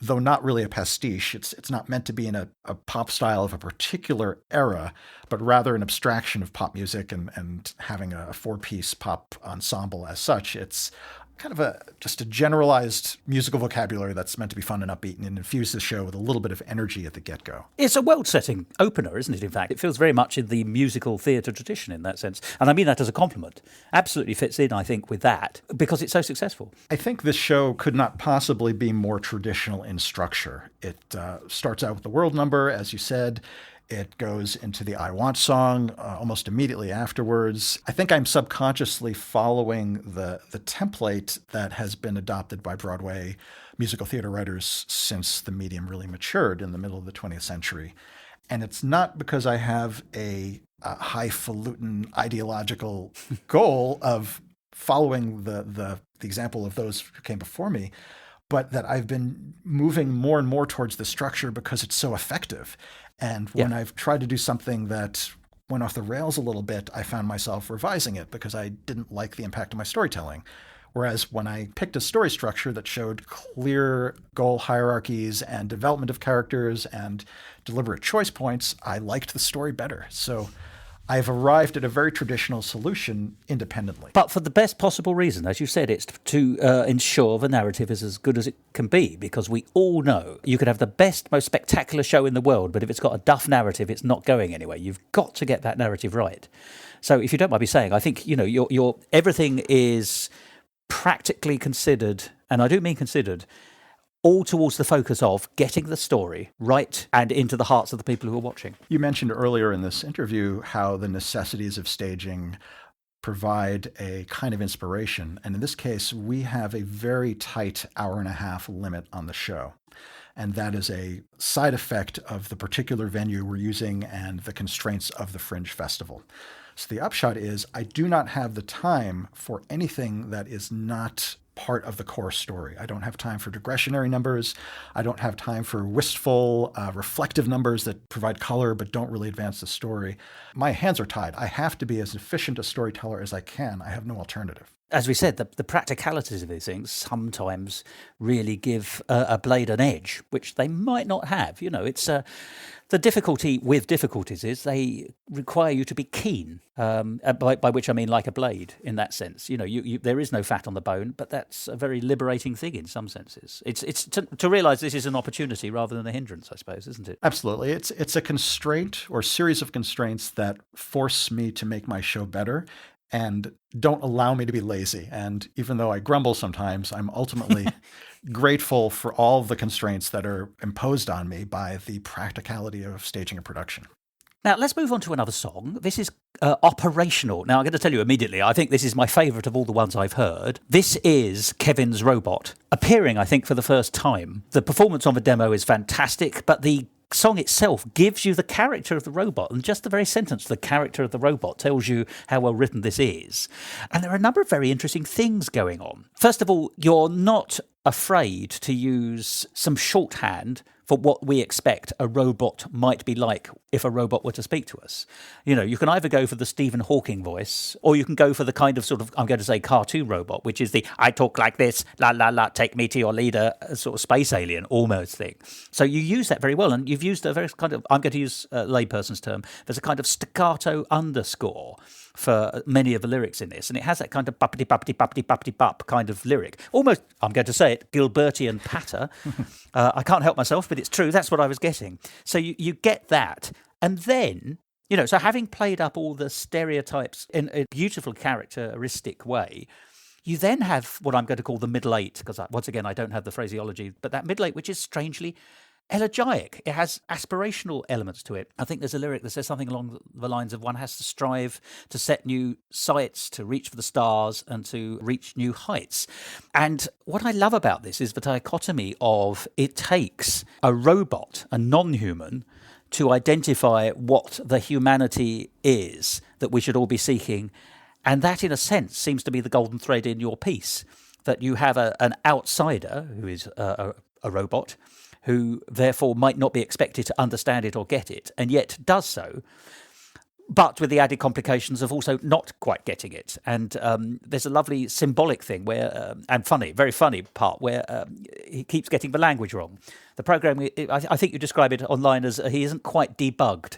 S7: though not really a pastiche. It's not meant to be in a pop style of a particular era, but rather an abstraction of pop music and having a four-piece pop ensemble as such. It's kind of just a generalized musical vocabulary that's meant to be fun and upbeat and infuse the show with a little bit of energy at the get-go.
S1: It's a world-setting opener, isn't it, in fact? It feels very much in the musical theatre tradition in that sense. And I mean that as a compliment. Absolutely fits in, I think, with that, because it's so successful.
S7: I think this show could not possibly be more traditional in structure. It starts out with the world number, as you said. It goes into the I Want song almost immediately afterwards. I think I'm subconsciously following the template that has been adopted by Broadway musical theater writers since the medium really matured in the middle of the 20th century. And it's not because I have a highfalutin ideological goal of following the example of those who came before me, but that I've been moving more and more towards the structure because it's so effective. And when I've tried to do something that went off the rails a little bit, I found myself revising it because I didn't like the impact of my storytelling. Whereas when I picked a story structure that showed clear goal hierarchies and development of characters and deliberate choice points, I liked the story better. So I've arrived at a very traditional solution independently.
S1: But for the best possible reason, as you said, it's to ensure the narrative is as good as it can be, because we all know you could have the best, most spectacular show in the world, but if it's got a duff narrative, it's not going anywhere. You've got to get that narrative right. So if you don't mind me saying, I think, your everything is practically considered, and I do mean considered, all towards the focus of getting the story right and into the hearts of the people who are watching.
S7: You mentioned earlier in this interview how the necessities of staging provide a kind of inspiration. And in this case, we have a very tight hour-and-a-half limit on the show. And that is a side effect of the particular venue we're using and the constraints of the Fringe Festival. So the upshot is I do not have the time for anything that is not part of the core story. I don't have time for digressionary numbers. I don't have time for wistful, reflective numbers that provide color but don't really advance the story. My hands are tied. I have to be as efficient a storyteller as I can. I have no alternative.
S1: As we said, the practicalities of these things sometimes really give a blade an edge, which they might not have. It's the difficulty with difficulties is they require you to be keen, by which I mean like a blade in that sense. There is no fat on the bone, but that's a very liberating thing in some senses. It's to realise this is an opportunity rather than a hindrance, I suppose, isn't it?
S7: Absolutely. It's a constraint or series of constraints that force me to make my show better and don't allow me to be lazy. And even though I grumble sometimes, I'm ultimately grateful for all of the constraints that are imposed on me by the practicality of staging a production.
S1: Now, let's move on to another song. This is Operational. Now, I'm going to tell you immediately, I think this is my favourite of all the ones I've heard. This is Kevin's Robot, appearing, I think, for the first time. The performance on the demo is fantastic, but the song itself gives you the character of the robot, and just the very sentence, the character of the robot, tells you how well written this is. And there are a number of very interesting things going on. First of all, you're not afraid to use some shorthand for what we expect a robot might be like if a robot were to speak to us. You can either go for the Stephen Hawking voice, or you can go for the kind of sort of, I'm going to say, cartoon robot, which is the I talk like this, la la la, take me to your leader, sort of space alien almost thing. So you use that very well, and you've used a very kind of, I'm going to use a layperson's term, there's a kind of staccato underscore for many of the lyrics in this, and it has that kind of buppity buppity buppity buppity bup kind of lyric, almost, I'm going to say it, Gilbertian patter. I can't help myself, but it's true. That's what I was getting. So you get that, and then so having played up all the stereotypes in a beautiful characteristic way, you then have what I'm going to call the middle eight, because once again I don't have the phraseology, but that middle eight, which is strangely elegiac. It has aspirational elements to it. I think there's a lyric that says something along the lines of one has to strive to set new sights, to reach for the stars, and to reach new heights. And what I love about this is the dichotomy of it takes a robot, a non-human, to identify what the humanity is that we should all be seeking. And that, in a sense, seems to be the golden thread in your piece, that you have an outsider who is a robot, who therefore might not be expected to understand it or get it, and yet does so, but with the added complications of also not quite getting it. And there's a lovely symbolic thing where, and funny, very funny part, where he keeps getting the language wrong. The program, I think you describe it online as he isn't quite debugged.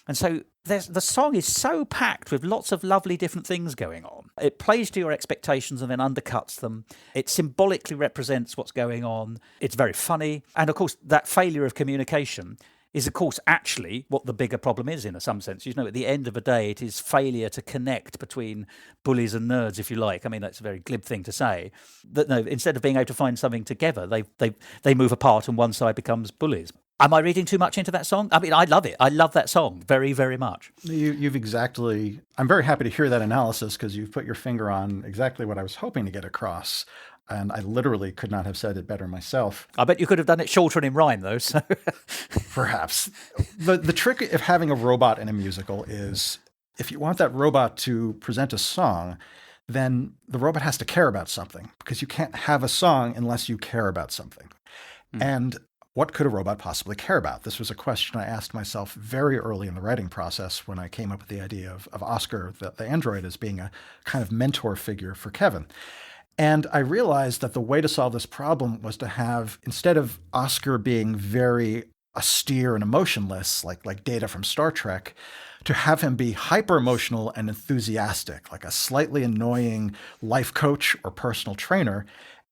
S1: And so the song is so packed with lots of lovely different things going on. It plays to your expectations and then undercuts them. It symbolically represents what's going on. It's very funny. And of course, that failure of communication is, of course, actually what the bigger problem is in some sense. At the end of the day, it is failure to connect between bullies and nerds, if you like. I mean, that's a very glib thing to say. That no, instead of being able to find something together, they move apart and one side becomes bullies. Am I reading too much into that song? I mean, I love it. I love that song very, very much.
S7: You've exactly... I'm very happy to hear that analysis, because you've put your finger on exactly what I was hoping to get across. And I literally could not have said it better myself.
S1: I bet you could have done it shorter and in rhyme, though. So
S7: perhaps. The trick of having a robot in a musical is, if you want that robot to present a song, then the robot has to care about something, because you can't have a song unless you care about something. And what could a robot possibly care about? This was a question I asked myself very early in the writing process when I came up with the idea of Oscar, the android, as being a kind of mentor figure for Kevin. And I realized that the way to solve this problem was to have, instead of Oscar being very austere and emotionless, like Data from Star Trek, to have him be hyper-emotional and enthusiastic, like a slightly annoying life coach or personal trainer,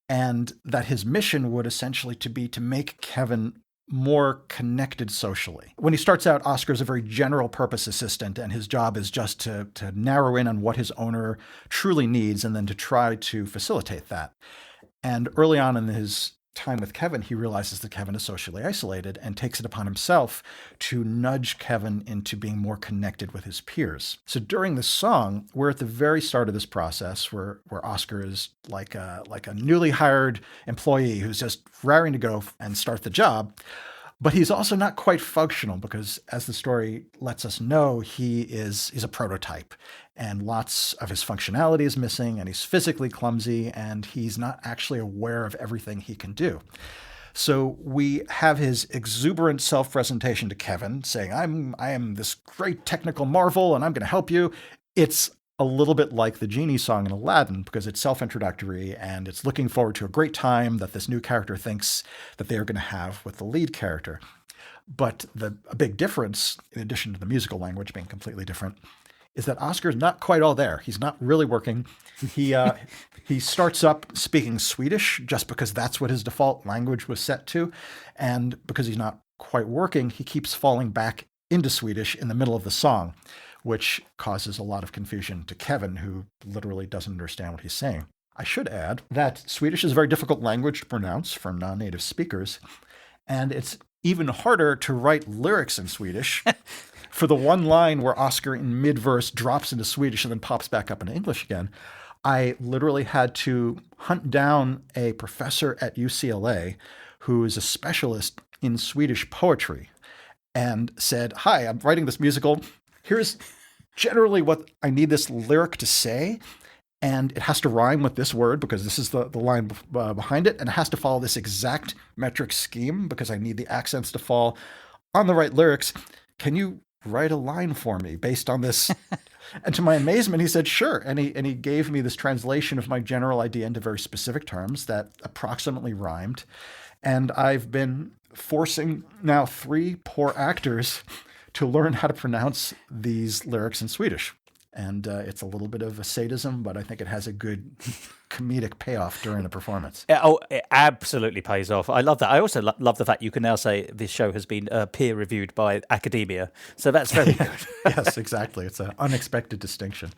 S7: and that his mission would essentially to be to make Kevin more connected socially. When he starts out, Oscar's a very general purpose assistant, and his job is just to narrow in on what his owner truly needs and then to try to facilitate that. And early on in his time with Kevin, he realizes that Kevin is socially isolated and takes it upon himself to nudge Kevin into being more connected with his peers. So during the song, we're at the very start of this process where Oscar is like a newly hired employee who's just raring to go and start the job. But he's also not quite functional because, as the story lets us know, he's a prototype and lots of his functionality is missing and he's physically clumsy and he's not actually aware of everything he can do. So we have his exuberant self-presentation to Kevin saying, I am this great technical marvel and I'm going to help you. It's a little bit like the Genie song in Aladdin because it's self-introductory and it's looking forward to a great time that this new character thinks that they are going to have with the lead character. But a big difference, in addition to the musical language being completely different, is that Oscar's not quite all there. He's not really working. He starts up speaking Swedish just because that's what his default language was set to. And because he's not quite working, he keeps falling back into Swedish in the middle of the song, which causes a lot of confusion to Kevin, who literally doesn't understand what he's saying. I should add that Swedish is a very difficult language to pronounce for non-native speakers, and it's even harder to write lyrics in Swedish. For the one line where Oscar in mid-verse drops into Swedish and then pops back up into English again, I literally had to hunt down a professor at UCLA who is a specialist in Swedish poetry and said, "Hi, I'm writing this musical. Here's generally what I need this lyric to say, and it has to rhyme with this word because this is the line behind it, and it has to follow this exact metric scheme because I need the accents to fall on the right lyrics. Can you write a line for me based on this?" And to my amazement, he said, sure. And he gave me this translation of my general idea into very specific terms that approximately rhymed. And I've been forcing now 3 poor actors to learn how to pronounce these lyrics in Swedish. And it's a little bit of a sadism, but I think it has a good comedic payoff during the performance.
S1: Oh, it absolutely pays off. I love that. I also love the fact you can now say this show has been peer-reviewed by academia. So that's very good.
S7: Yes, exactly. It's an unexpected distinction.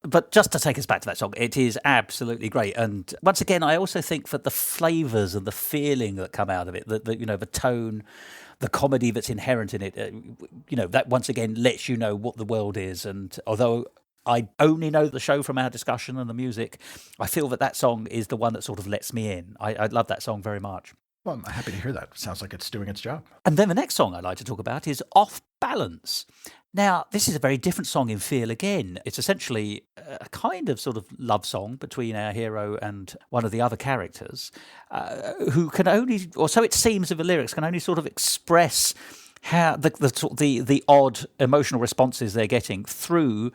S1: But just to take us back to that song, it is absolutely great. And once again, I also think that the flavours and the feeling that come out of it, the tone, the comedy that's inherent in it, that once again lets you know what the world is. And although I only know the show from our discussion and the music, I feel that song is the one that sort of lets me in. I love that song very much.
S7: Well, I'm happy to hear that. Sounds like it's doing its job.
S1: And then the next song I'd like to talk about is Off Balance. Now, this is a very different song in feel again. It's essentially a kind of sort of love song between our hero and one of the other characters who can only, or so it seems of the lyrics, can only sort of express how the odd emotional responses they're getting through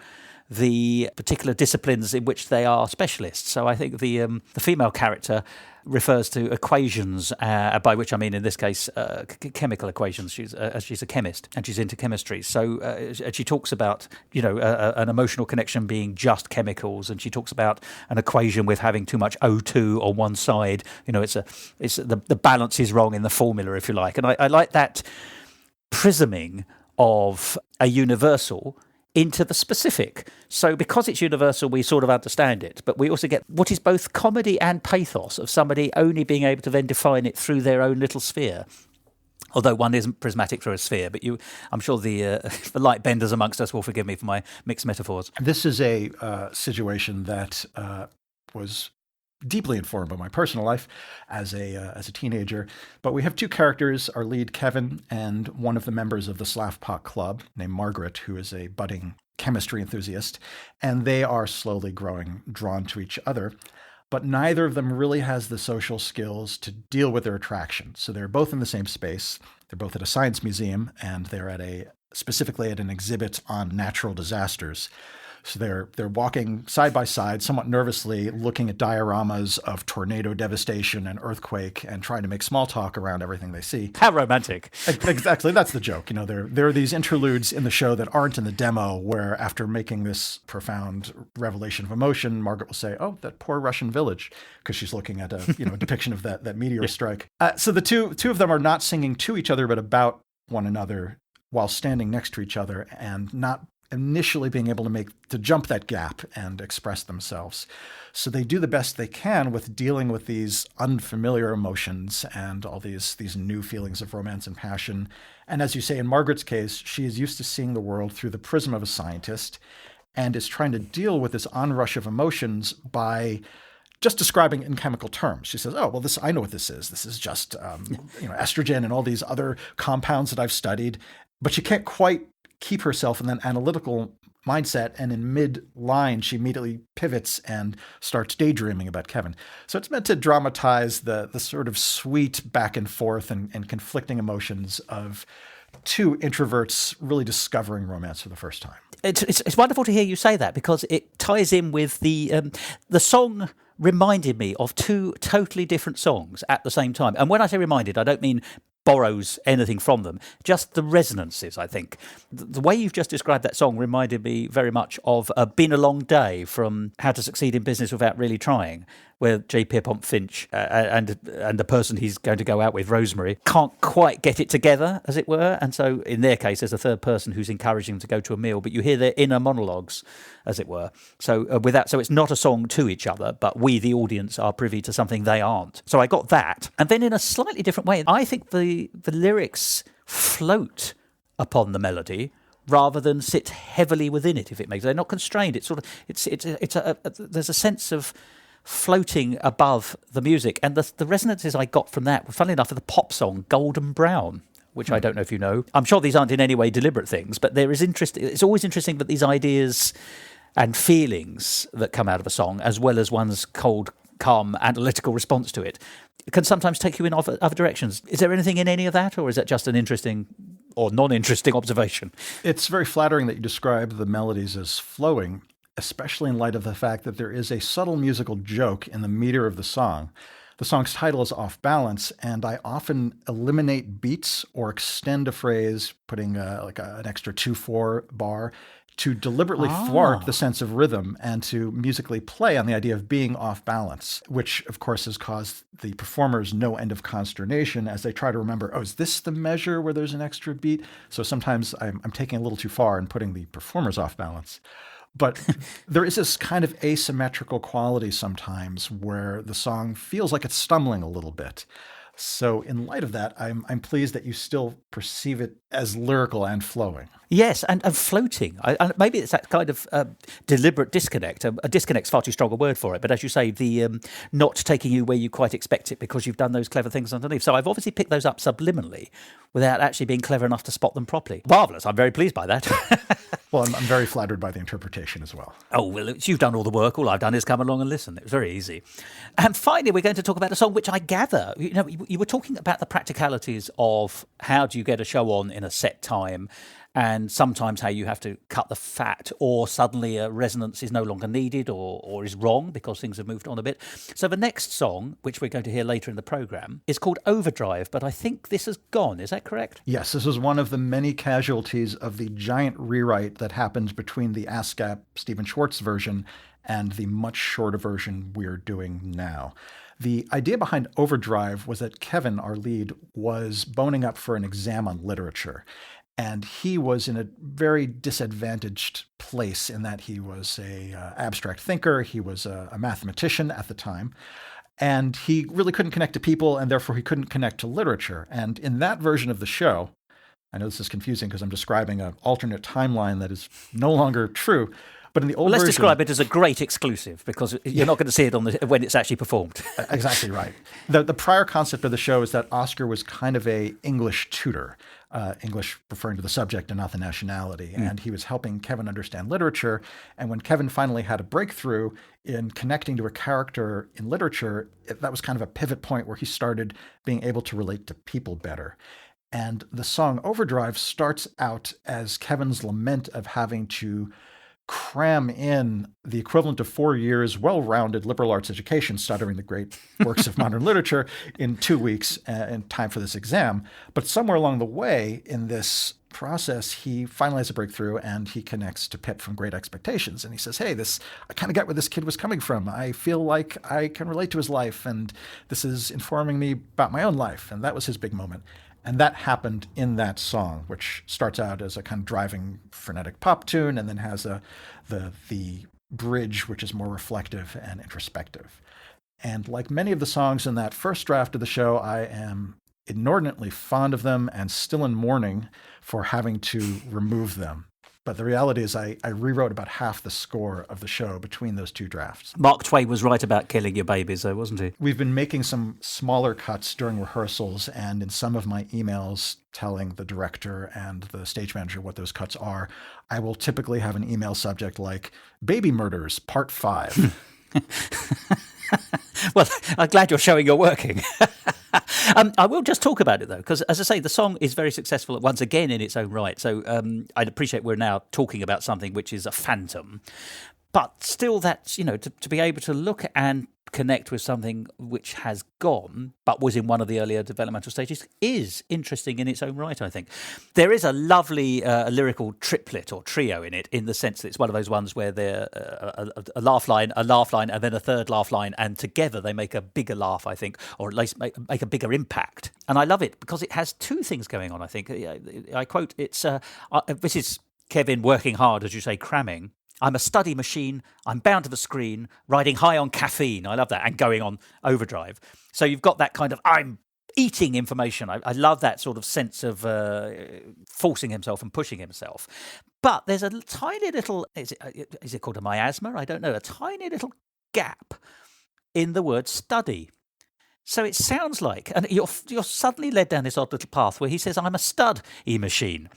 S1: the particular disciplines in which they are specialists. So I think the female character refers to equations, by which I mean in this case chemical equations. She's a chemist and she's into chemistry. So she talks about an emotional connection being just chemicals, and she talks about an equation with having too much O2 on one side. It's the balance is wrong in the formula, if you like. And I like that prisming of a universal into the specific. So because it's universal, we sort of understand it, but we also get what is both comedy and pathos of somebody only being able to then define it through their own little sphere. Although one isn't prismatic through a sphere, but I'm sure the light benders amongst us will forgive me for my mixed metaphors.
S7: This is a situation that was deeply informed by my personal life as a teenager. But we have 2 characters, our lead Kevin and one of the members of the Slavpak Club named Margaret, who is a budding chemistry enthusiast, and they are slowly drawn to each other. But neither of them really has the social skills to deal with their attraction. So they're both in the same space. They're both at a science museum, and they're specifically at an exhibit on natural disasters. So they're walking side by side, somewhat nervously, looking at dioramas of tornado devastation and earthquake and trying to make small talk around everything they see.
S1: How romantic.
S7: Exactly. That's the joke. There are these interludes in the show that aren't in the demo where after making this profound revelation of emotion, Margaret will say, "Oh, that poor Russian village," because she's looking at a depiction of that meteor strike. So the two of them are not singing to each other, but about one another while standing next to each other and not initially being able to jump that gap and express themselves. So they do the best they can with dealing with these unfamiliar emotions and all these new feelings of romance and passion. And as you say, in Margaret's case, she is used to seeing the world through the prism of a scientist and is trying to deal with this onrush of emotions by just describing in chemical terms. She says, "Oh, well, I know what this is. This is just estrogen and all these other compounds that I've studied." But she can't quite keep herself in that analytical mindset, and in mid-line, she immediately pivots and starts daydreaming about Kevin. So it's meant to dramatize the sort of sweet back and forth and conflicting emotions of two introverts really discovering romance for the first time.
S1: It's wonderful to hear you say that, because it ties in with the song. Reminded me of two totally different songs at the same time. And when I say reminded, I don't mean borrows anything from them, just the resonances, I think. The way you've just described that song reminded me very much of Been a Long Day from How to Succeed in Business Without Really Trying, where J. Pierpont Finch and the person he's going to go out with, Rosemary, can't quite get it together, as it were. And so in their case, there's a third person who's encouraging them to go to a meal, but you hear their inner monologues, as it were. So so it's not a song to each other, but we, the audience, are privy to something they aren't. So I got that. And then in a slightly different way, I think the lyrics float upon the melody rather than sit heavily within it, if it makes sense. They're not constrained. It's sort of there's a sense of floating above the music. And the resonances I got from that were, funnily enough, of the pop song Golden Brown, which I don't know if you know. I'm sure these aren't in any way deliberate things, but there is interest. It's always interesting that these ideas and feelings that come out of a song, as well as one's cold, calm, analytical response to it, can sometimes take you in other directions. Is there anything in any of that, or is that just an interesting or non-interesting observation?
S7: It's very flattering that you describe the melodies as flowing, especially in light of the fact that there is a subtle musical joke in the meter of the song. The song's title is Off Balance, and I often eliminate beats or extend a phrase, putting an extra 2/4 bar to deliberately thwart the sense of rhythm and to musically play on the idea of being off balance, which of course has caused the performers no end of consternation as they try to remember, oh, is this the measure where there's an extra beat? So sometimes I'm taking a little too far and putting the performers off balance. But there is this kind of asymmetrical quality sometimes where the song feels like it's stumbling a little bit. So in light of that, I'm pleased that you still perceive it as lyrical and flowing.
S1: Yes, and floating. Maybe it's that kind of deliberate disconnect. A disconnect's far too strong a word for it, but as you say, the not taking you where you quite expect it because you've done those clever things underneath. So I've obviously picked those up subliminally without actually being clever enough to spot them properly. Marvellous. I'm very pleased by that.
S7: Well, I'm very flattered by the interpretation as well.
S1: Oh, well, you've done all the work. All I've done is come along and listen. It was very easy. And finally, we're going to talk about a song which I gather, you were talking about the practicalities of how do you get a show on in a set time, and sometimes how you have to cut the fat, or suddenly a resonance is no longer needed or is wrong because things have moved on a bit. So the next song, which we're going to hear later in the programme, is called Overdrive, but I think this has gone. Is that correct?
S7: Yes, this is one of the many casualties of the giant rewrite that happened between the ASCAP Stephen Schwartz version and the much shorter version we're doing now. The idea behind Overdrive was that Kevin, our lead, was boning up for an exam on literature. And he was in a very disadvantaged place in that he was an abstract thinker, he was a mathematician at the time, and he really couldn't connect to people, and therefore he couldn't connect to literature. And in that version of the show, I know this is confusing because I'm describing an alternate timeline that is no longer true, but in the old version...
S1: Let's describe it as a great exclusive, because you're not going to see it when it's actually performed.
S7: Exactly right. The prior concept of the show is that Oscar was kind of a English tutor, English referring to the subject and not the nationality, and he was helping Kevin understand literature. And when Kevin finally had a breakthrough in connecting to a character in literature, that was kind of a pivot point where he started being able to relate to people better. And the song Overdrive starts out as Kevin's lament of having to cram in the equivalent of 4 years well-rounded liberal arts education studying the great works of modern literature in 2 weeks in time for this exam. But somewhere along the way in this process, he finally has a breakthrough and he connects to Pitt from Great Expectations. And he says, hey, I kind of get where this kid was coming from. I feel like I can relate to his life and this is informing me about my own life. And that was his big moment. And that happened in that song, which starts out as a kind of driving, frenetic pop tune and then has the bridge, which is more reflective and introspective. And like many of the songs in that first draft of the show, I am inordinately fond of them and still in mourning for having to remove them. But the reality is I rewrote about half the score of the show between those two drafts.
S1: Mark Twain was right about killing your babies, though, wasn't he?
S7: We've been making some smaller cuts during rehearsals, and in some of my emails telling the director and the stage manager what those cuts are, I will typically have an email subject like, Baby Murders, Part 5.
S1: Well, I'm glad you're showing you're working. I will just talk about it, though, because, as I say, the song is very successful once again in its own right. So I'd appreciate we're now talking about something which is a phantom. But still, that's, to be able to look and connect with something which has gone, but was in one of the earlier developmental stages, is interesting in its own right, I think. There is a lovely lyrical triplet or trio in it, in the sense that it's one of those ones where they're a laugh line, and then a third laugh line, and together they make a bigger laugh, I think, or at least make a bigger impact. And I love it because it has two things going on, I think. I quote, this is Kevin working hard, as you say, cramming. I'm a study machine, I'm bound to the screen, riding high on caffeine, I love that, and going on overdrive. So you've got that kind of, I'm eating information. I love that sort of sense of forcing himself and pushing himself. But there's a tiny little, is it called a miasma? I don't know, a tiny little gap in the word study. So it sounds like, and you're suddenly led down this odd little path where he says, I'm a study machine.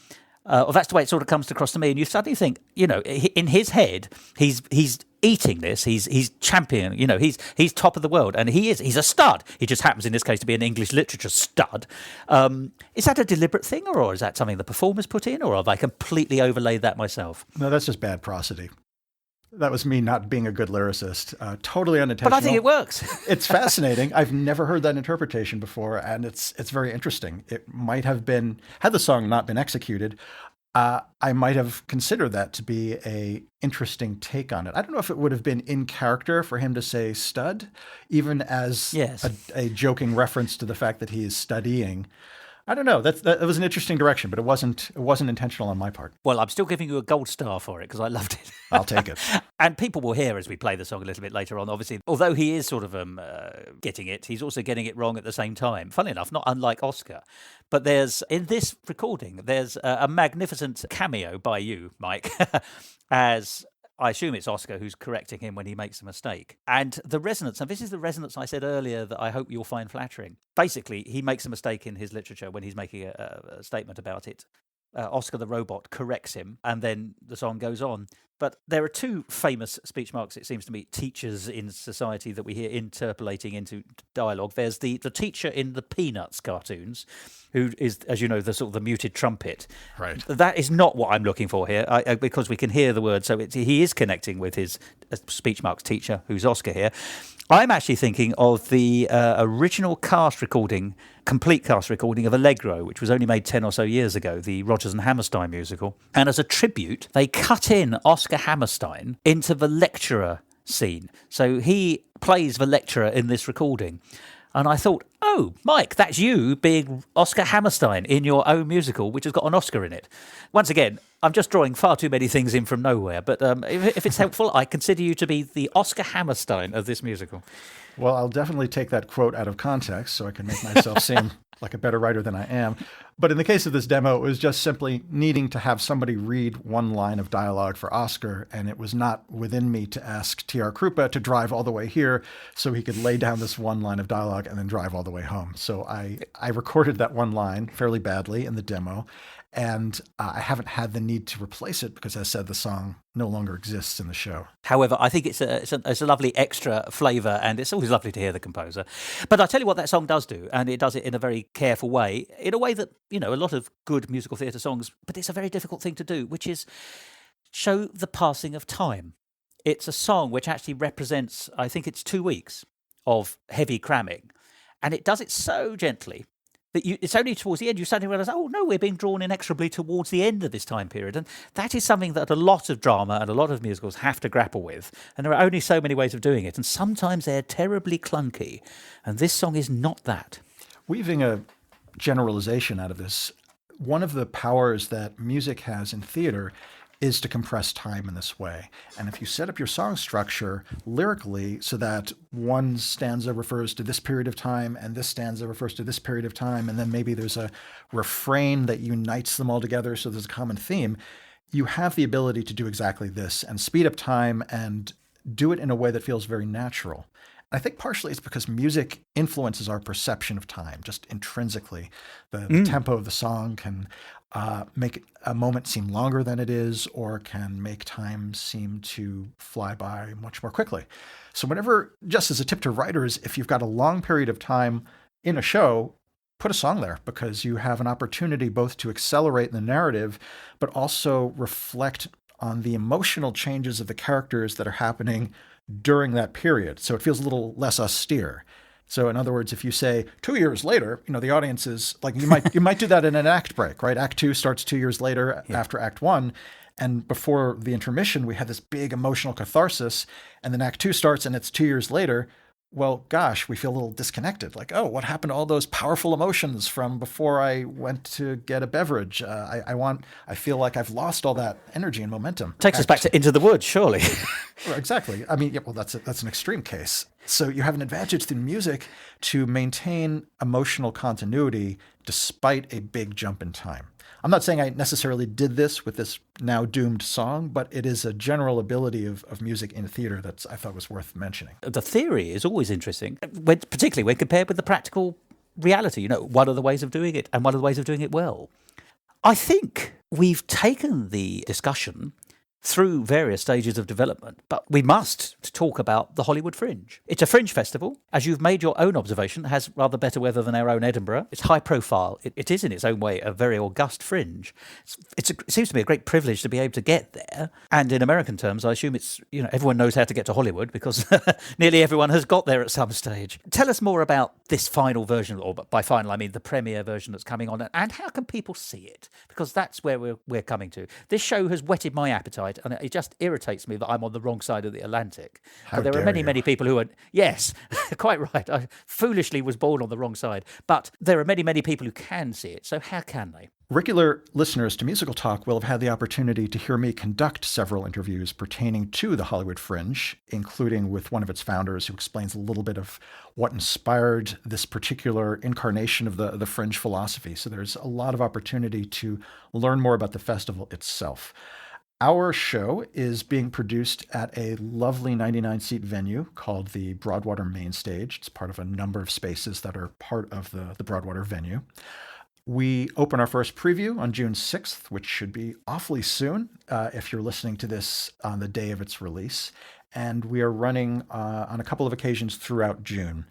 S1: Or that's the way it sort of comes across to me. And you suddenly think, in his head, he's eating this. He's champion. He's top of the world, and he's a stud. He just happens in this case to be an English literature stud. Is that a deliberate thing, or is that something the performers put in, or have I completely overlaid that myself?
S7: No, that's just bad prosody. That was me not being a good lyricist. Totally unintentional.
S1: But I think it works.
S7: It's fascinating. I've never heard that interpretation before, and it's very interesting. It might have been, had the song not been executed, I might have considered that to be a interesting take on it. I don't know if it would have been in character for him to say stud, even as a joking reference to the fact that he is studying. I don't know. That was an interesting direction, but it wasn't intentional on my part.
S1: Well, I'm still giving you a gold star for it because I loved it.
S7: I'll take it.
S1: And people will hear as we play the song a little bit later on, obviously, although he is sort of getting it, he's also getting it wrong at the same time. Funnily enough, not unlike Oscar. But in this recording, there's a magnificent cameo by you, Mike, as I assume it's Oscar who's correcting him when he makes a mistake. And the resonance, and this is the resonance I said earlier that I hope you'll find flattering. Basically, he makes a mistake in his literature when he's making a statement about it. Oscar the robot corrects him, and then the song goes on. But there are two famous speech marks, it seems to me, teachers in society that we hear interpolating into dialogue. There's the teacher in the Peanuts cartoons, who is, as you know, the sort of the muted trumpet.
S7: Right.
S1: That is not what I'm looking for here, because we can hear the word. So he is connecting with his speech marks teacher, who's Oscar here. I'm actually thinking of the original complete cast recording of Allegro, which was only made 10 or so years ago, the Rodgers and Hammerstein musical. And as a tribute, they cut in Oscar Hammerstein into the lecturer scene. So he plays the lecturer in this recording. And I thought, oh, Mike, that's you being Oscar Hammerstein in your own musical, which has got an Oscar in it. Once again, I'm just drawing far too many things in from nowhere. But if it's helpful, I consider you to be the Oscar Hammerstein of this musical.
S7: Well, I'll definitely take that quote out of context so I can make myself seem like a better writer than I am. But in the case of this demo, it was just simply needing to have somebody read one line of dialogue for Oscar, and it was not within me to ask T.R. Krupa to drive all the way here so he could lay down this one line of dialogue and then drive all the way home. So I recorded that one line fairly badly in the demo, and I haven't had the need to replace it because, as I said, the song no longer exists in the show. However,
S1: I think it's a lovely extra flavour, and it's always lovely to hear the composer. But I'll tell you what that song does do, and it does it in a very careful way, in a way that, a lot of good musical theatre songs, but it's a very difficult thing to do, which is show the passing of time. It's a song which actually represents, I think it's 2 weeks of heavy cramming. And it does it so gently that it's only towards the end you suddenly realise, oh no, we're being drawn inexorably towards the end of this time period. And that is something that a lot of drama and a lot of musicals have to grapple with. And there are only so many ways of doing it. And sometimes they're terribly clunky. And this song is not that.
S7: Weaving a generalization out of this, one of the powers that music has in theater is to compress time in this way. And if you set up your song structure lyrically so that one stanza refers to this period of time and this stanza refers to this period of time, and then maybe there's a refrain that unites them all together so there's a common theme, you have the ability to do exactly this and speed up time and do it in a way that feels very natural. I think partially it's because music influences our perception of time, just intrinsically. The tempo of the song can make a moment seem longer than it is, or can make time seem to fly by much more quickly. So whenever, just as a tip to writers, if you've got a long period of time in a show, put a song there, because you have an opportunity both to accelerate the narrative, but also reflect on the emotional changes of the characters that are happening during that period. So it feels a little less austere. So in other words, if you say 2 years later, the audience is like, you might do that in an act break, right? Act 2 starts 2 years later after Act 1. And before the intermission, we had this big emotional catharsis. And then Act 2 starts and it's 2 years later. Well, gosh, we feel a little disconnected. Like, oh, what happened to all those powerful emotions from before I went to get a beverage? I feel like I've lost all that energy and momentum.
S1: Takes us back to Into the Woods, surely.
S7: Well, exactly. I mean, that's an extreme case. So you have an advantage through music to maintain emotional continuity despite a big jump in time. I'm not saying I necessarily did this with this now doomed song, but it is a general ability of music in theater that I thought was worth mentioning.
S1: The theory is always interesting, particularly when compared with the practical reality. One of the ways of doing it and one of the ways of doing it well. I think we've taken the discussion through various stages of development, but we must talk about the Hollywood Fringe. It's a fringe festival. As you've made your own observation, it has rather better weather than our own Edinburgh. It's high profile. It is in its own way a very august fringe. It seems to me a great privilege to be able to get there. And in American terms, I assume it's, everyone knows how to get to Hollywood because nearly everyone has got there at some stage. Tell us more about this final version, or by final I mean the premiere version that's coming on, and how can people see it? Because that's where we're coming to. This show has whetted my appetite, and it just irritates me that I'm on the wrong side of the Atlantic.
S7: How
S1: there are many people who are, yes, quite right. I foolishly was born on the wrong side. But there are many people who can see it. So how can they?
S7: Regular listeners to Musical Talk will have had the opportunity to hear me conduct several interviews pertaining to the Hollywood Fringe, including with one of its founders who explains a little bit of what inspired this particular incarnation of the Fringe philosophy. So there's a lot of opportunity to learn more about the festival itself. Our show is being produced at a lovely 99-seat venue called the Broadwater Main Stage. It's part of a number of spaces that are part of the Broadwater venue. We open our first preview on June 6th, which should be awfully soon if you're listening to this on the day of its release. And we are running on a couple of occasions throughout June.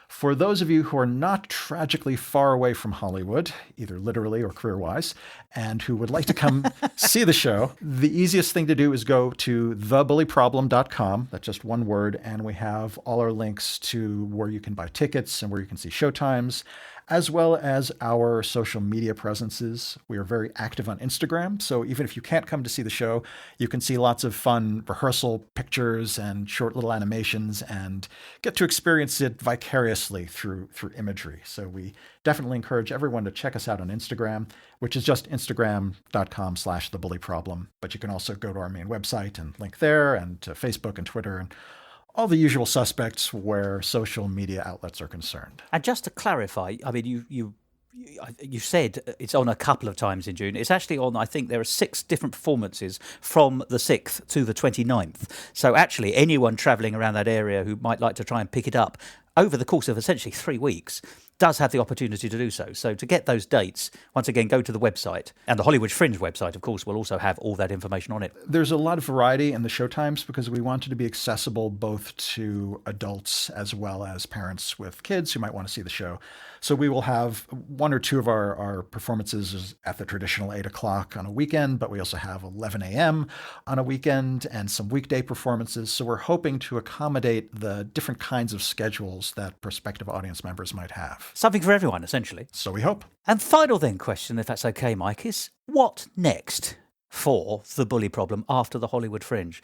S7: For those of you who are not tragically far away from Hollywood, either literally or career-wise, and who would like to come see the show, the easiest thing to do is go to thebullyproblem.com. That's just one word. And we have all our links to where you can buy tickets and where you can see showtimes, as well as our social media presences. We are very active on Instagram, so even if you can't come to see the show, you can see lots of fun rehearsal pictures and short little animations and get to experience it vicariously through imagery. So we definitely encourage everyone to check us out on Instagram, which is just instagram.com/thebullyproblem. But you can also go to our main website and link there, and to Facebook and Twitter and all the usual suspects where social media outlets are concerned.
S1: And just to clarify, I mean, you said it's on a couple of times in June. It's actually on, I think there are 6 different performances from the 6th to the 29th. So actually anyone travelling around that area who might like to try and pick it up over the course of essentially 3 weeks does have the opportunity to do so. So to get those dates, once again, go to the website. And the Hollywood Fringe website, of course, will also have all that information on it.
S7: There's a lot of variety in the showtimes because we wanted to be accessible both to adults as well as parents with kids who might want to see the show. So we will have one or two of our performances at the traditional 8 o'clock on a weekend, but we also have 11 a.m. on a weekend and some weekday performances. So we're hoping to accommodate the different kinds of schedules that prospective audience members might have.
S1: Something for everyone, essentially.
S7: So we hope.
S1: And final then question, if that's okay, Mike, is what next for the bully problem after the Hollywood Fringe?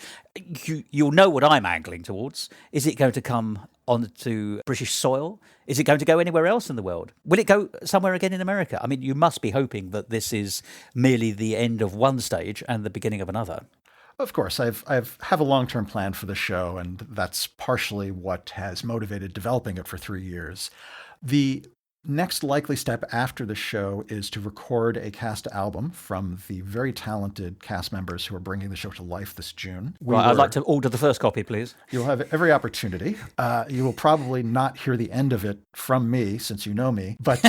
S1: You'll know what I'm angling towards. Is it going to come onto British soil? Is it going to go anywhere else in the world? Will it go somewhere again in America? I mean, you must be hoping that this is merely the end of one stage and the beginning of another.
S7: Of course, I have a long-term plan for the show, and that's partially what has motivated developing it for 3 years. The next likely step after the show is to record a cast album from the very talented cast members who are bringing the show to life this June.
S1: I'd like to order the first copy, please.
S7: You'll have every opportunity. You will probably not hear the end of it from me, since you know me, but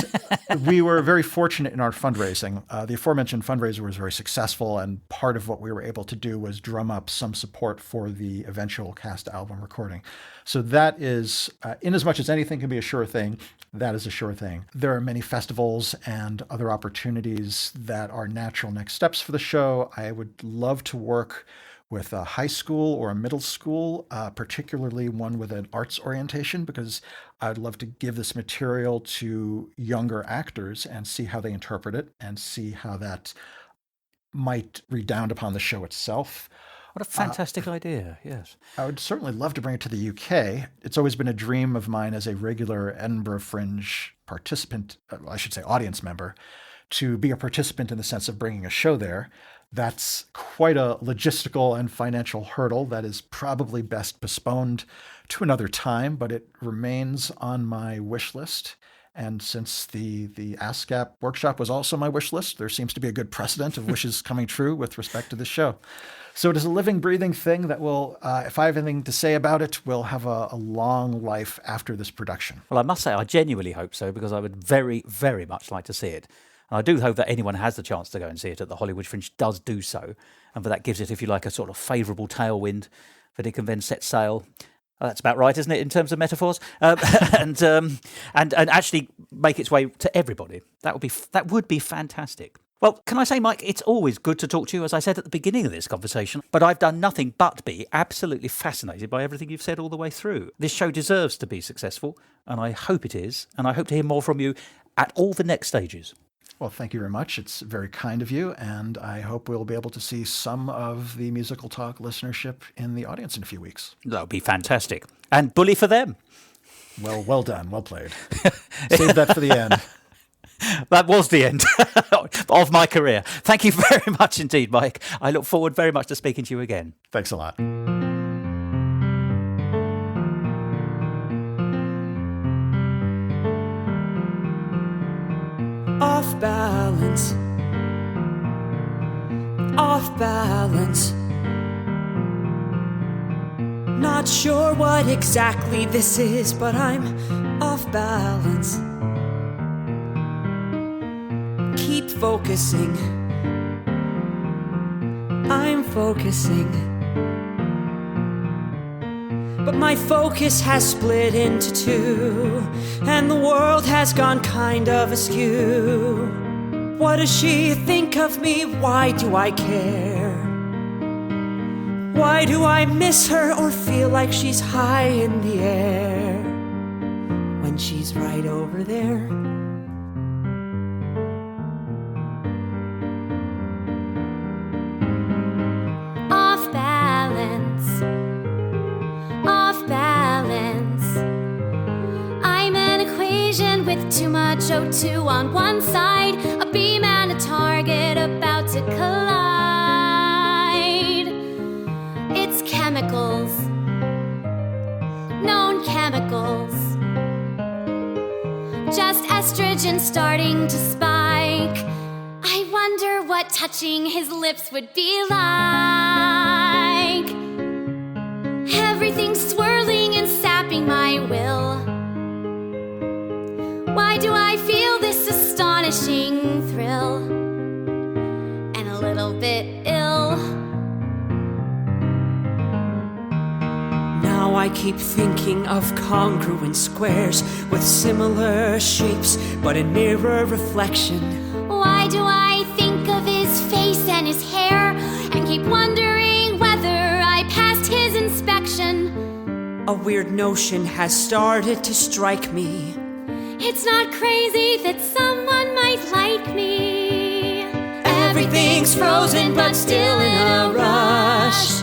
S7: we were very fortunate in our fundraising. The aforementioned fundraiser was very successful, and part of what we were able to do was drum up some support for the eventual cast album recording. So that is, in as much as anything can be a sure thing, that is a sure thing. There are many festivals and other opportunities that are natural next steps for the show. I would love to work with a high school or a middle school, particularly one with an arts orientation, because I'd love to give this material to younger actors and see how they interpret it and see how that might redound upon the show itself.
S1: What a fantastic idea, yes.
S7: I would certainly love to bring it to the UK. It's always been a dream of mine as a regular Edinburgh Fringe participant, I should say audience member, to be a participant in the sense of bringing a show there. That's quite a logistical and financial hurdle that is probably best postponed to another time, but it remains on my wish list. And since the ASCAP workshop was also my wish list, there seems to be a good precedent of wishes coming true with respect to this show. So it is a living, breathing thing that will, if I have anything to say about it, will have a long life after this production.
S1: Well, I must say I genuinely hope so, because I would very, very much like to see it. And I do hope that anyone who has the chance to go and see it at the Hollywood Fringe does do so. And for that gives it, if you like, a sort of favourable tailwind that it can then set sail. That's about right, isn't it, in terms of metaphors? And actually make its way to everybody. That would be fantastic. Well, can I say, Mike, it's always good to talk to you, as I said at the beginning of this conversation, but I've done nothing but be absolutely fascinated by everything you've said all the way through. This show deserves to be successful, and I hope it is, and I hope to hear more from you at all the next stages.
S7: Well, thank you very much. It's very kind of you, and I hope we'll be able to see some of the Musical Talk listenership in the audience in a few weeks.
S1: That would be fantastic. And bully for them.
S7: Well done. Well played. Save that for the end.
S1: That was the end of my career. Thank you very much indeed, Mike. I look forward very much to speaking to you again.
S7: Thanks a lot.
S4: Off balance, off balance. Not sure what exactly this is, but I'm off balance. Keep focusing, I'm focusing. But my focus has split into two, and the world has gone kind of askew. What does she think of me? Why do I care? Why do I miss her or feel like she's high in the air when she's right over there?
S3: Off balance, off balance. I'm an equation with too much O2 on one side, a beam and a target about to collide. It's chemicals, known chemicals. Just estrogen starting to spike. I wonder what touching his lips would be like. Everything's swirling and sapping my will. Why do I feel this astonishing thrill? And a little bit ill.
S4: Now I keep thinking of congruent squares with similar shapes, but in mirror reflection.
S3: Why do I think of his face and his hair and keep wondering whether I passed his inspection?
S4: A weird notion has started to strike me.
S3: It's not crazy that someone might like me.
S4: Everything's frozen but still in a rush.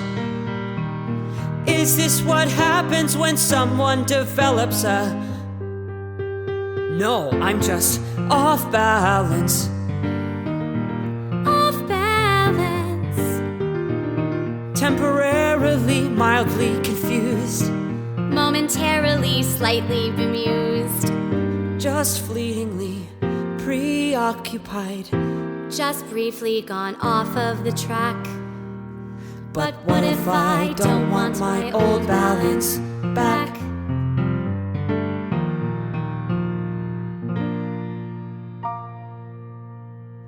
S4: Is this what happens when someone develops a... No, I'm just off balance.
S3: Off balance.
S4: Temporarily, mildly confused.
S3: Momentarily, slightly bemused.
S4: Just fleetingly preoccupied.
S3: Just briefly gone off of the track. But what if I don't want my old balance back?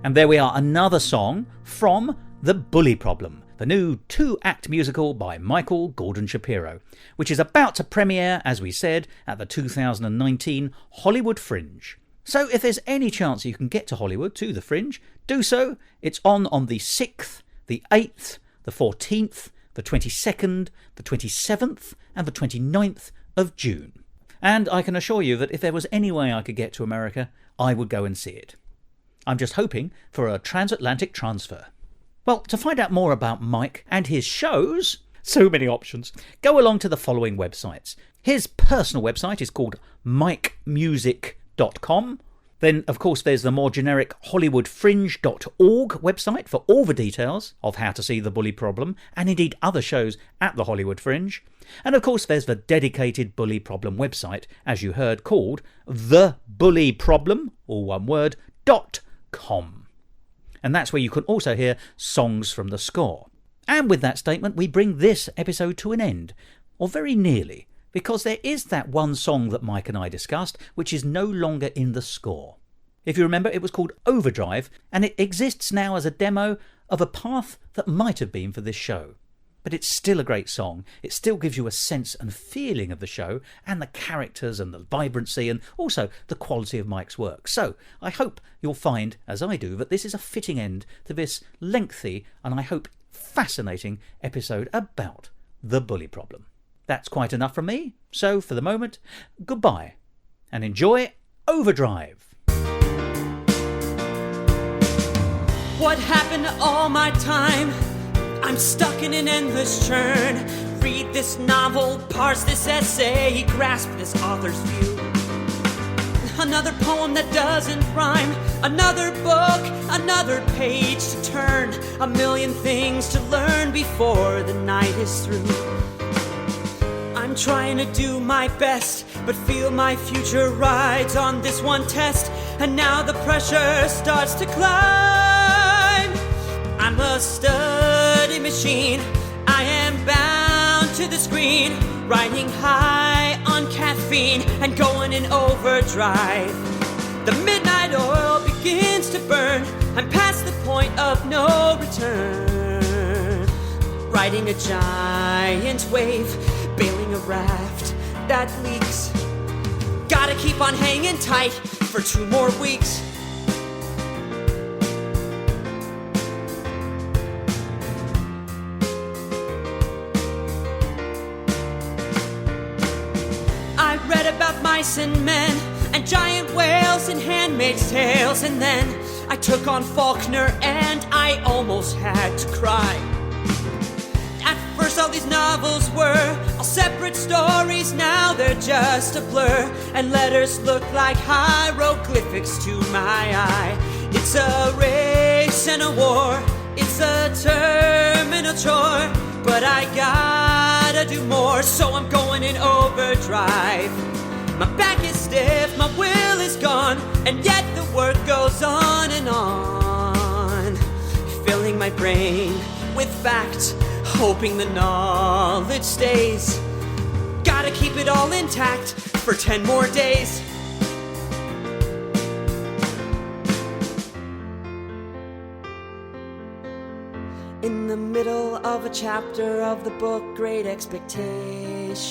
S1: And there we are, another song from The Bully Problem, the new 2-act musical by Michael Gordon Shapiro, which is about to premiere, as we said, at the 2019 Hollywood Fringe. So if there's any chance you can get to Hollywood, to the Fringe, do so. It's on the 6th, the 8th, the 14th, the 22nd, the 27th and the 29th of June. And I can assure you that if there was any way I could get to America, I would go and see it. I'm just hoping for a transatlantic transfer. Well, to find out more about Mike and his shows, so many options, go along to the following websites. His personal website is called mikemusic.com. Then, of course, there's the more generic hollywoodfringe.org website for all the details of how to see The Bully Problem and indeed other shows at the Hollywood Fringe. And, of course, there's the dedicated Bully Problem website, as you heard, called thebullyproblem, all one word, .com. And that's where you can also hear songs from the score. And with that statement, we bring this episode to an end, or very nearly, because there is that one song that Mike and I discussed which is no longer in the score. If you remember, it was called Overdrive, and it exists now as a demo of a path that might have been for this show. But it's still a great song. It still gives you a sense and feeling of the show and the characters and the vibrancy and also the quality of Mike's work. So I hope you'll find, as I do, that this is a fitting end to this lengthy and I hope fascinating episode about The Bully Problem. That's quite enough from me. So for the moment, goodbye and enjoy Overdrive.
S4: What happened to all my time? I'm stuck in an endless churn. Read this novel, parse this essay, grasp this author's view. Another poem that doesn't rhyme, another book, another page to turn. A million things to learn before the night is through. I'm trying to do my best, but feel my future rides on this one test. And now the pressure starts to climb. I'm a study machine, I am bound to the screen, riding high on caffeine and going in overdrive. The midnight oil begins to burn, I'm past the point of no return. Riding a giant wave, bailing a raft that leaks. Gotta keep on hanging tight for 2 more weeks. I read about mice and men and giant whales and Handmaid's Tales, and then I took on Faulkner and I almost had to cry. At first all these novels were all separate stories, now they're just a blur, and letters look like hieroglyphics to my eye. It's a race and a war, it's a terminal chore, but I gotta do more, so I'm going in overdrive. My back is stiff, my will is gone, and yet the work goes on and on, filling my brain with facts, hoping the knowledge stays. Gotta keep it all intact for 10 more days. In the middle of a chapter of the book, Great Expectations,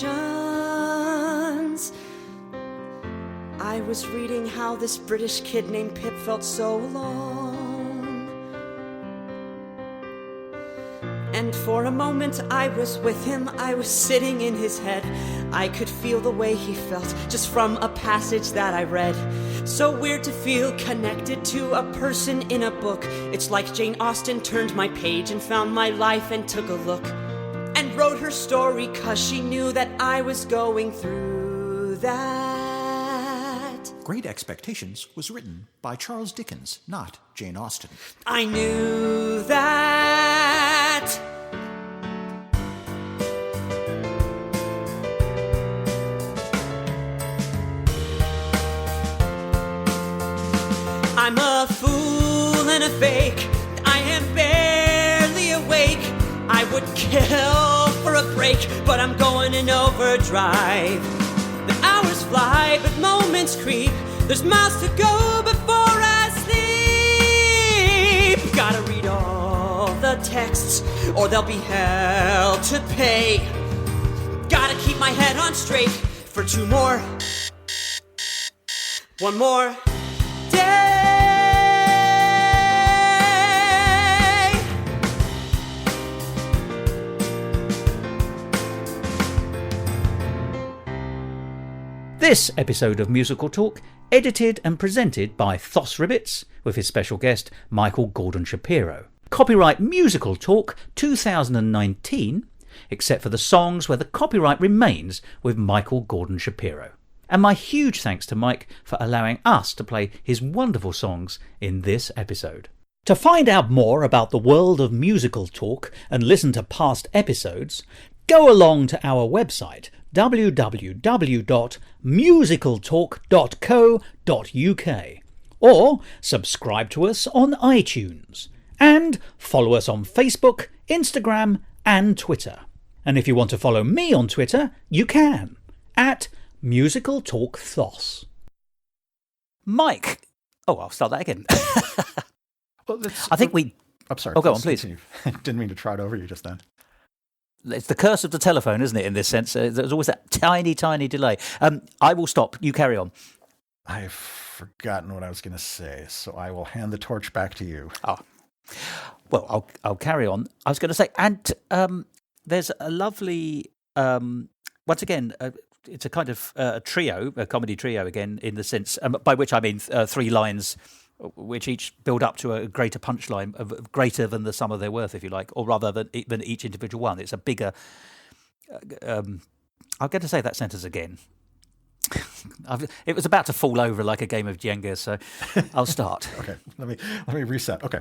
S4: I was reading how this British kid named Pip felt so alone. And for a moment I was with him, I was sitting in his head. I could feel the way he felt just from a passage that I read. So weird to feel connected to a person in a book. It's like Jane Austen turned my page and found my life and took a look and wrote her story 'cause she knew that I was going through that.
S8: Great Expectations was written by Charles Dickens, not Jane Austen.
S4: I knew that. I'm a fool and a fake. I am barely awake. I would kill for a break, but I'm going in overdrive. The hours fly, but moments creep. There's miles to go before I sleep. Gotta read all the texts, or there'll be hell to pay. Gotta keep my head on straight for one more day.
S1: This episode of Musical Talk, edited and presented by Thos Ribbits, with his special guest Michael Gordon Shapiro. Copyright Musical Talk 2019, except for the songs where the copyright remains with Michael Gordon Shapiro. And my huge thanks to Mike for allowing us to play his wonderful songs in this episode. To find out more about the world of Musical Talk and listen to past episodes, go along to our website www.musicaltalk.co.uk or subscribe to us on iTunes and follow us on Facebook, Instagram and Twitter. And if you want to follow me on Twitter, you can at Musical Talk Thos. Mike. Oh, I'll start that again. I think we...
S7: I'm sorry.
S1: Oh, go on, please.
S7: Continue. Didn't mean to trot over you just then.
S1: It's the curse of the telephone, isn't it, in this sense? There's always that tiny, tiny delay. I will stop. You carry on.
S7: I've forgotten what I was going to say, so I will hand the torch back to you.
S1: Oh. Well, I'll carry on. I was going to say, and there's a lovely... once again... it's a kind of a comedy trio again, in the sense, by which I mean 3 lines which each build up to a greater punchline, greater than the sum of their worth, if you like, or rather than each individual one. It's a bigger... I'm going to say that sentence again. It was about to fall over like a game of Jenga, so I'll start.
S7: Okay, let me reset. Okay.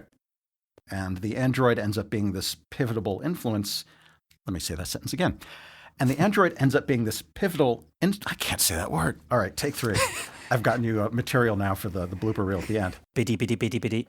S7: And the android ends up being this pivotal influence. Let me say that sentence again. And the android ends up being this pivotal... I can't say that word. All right, take 3. I've gotten you material now for the blooper reel at the end.
S1: Biddy, biddy, biddy, biddy.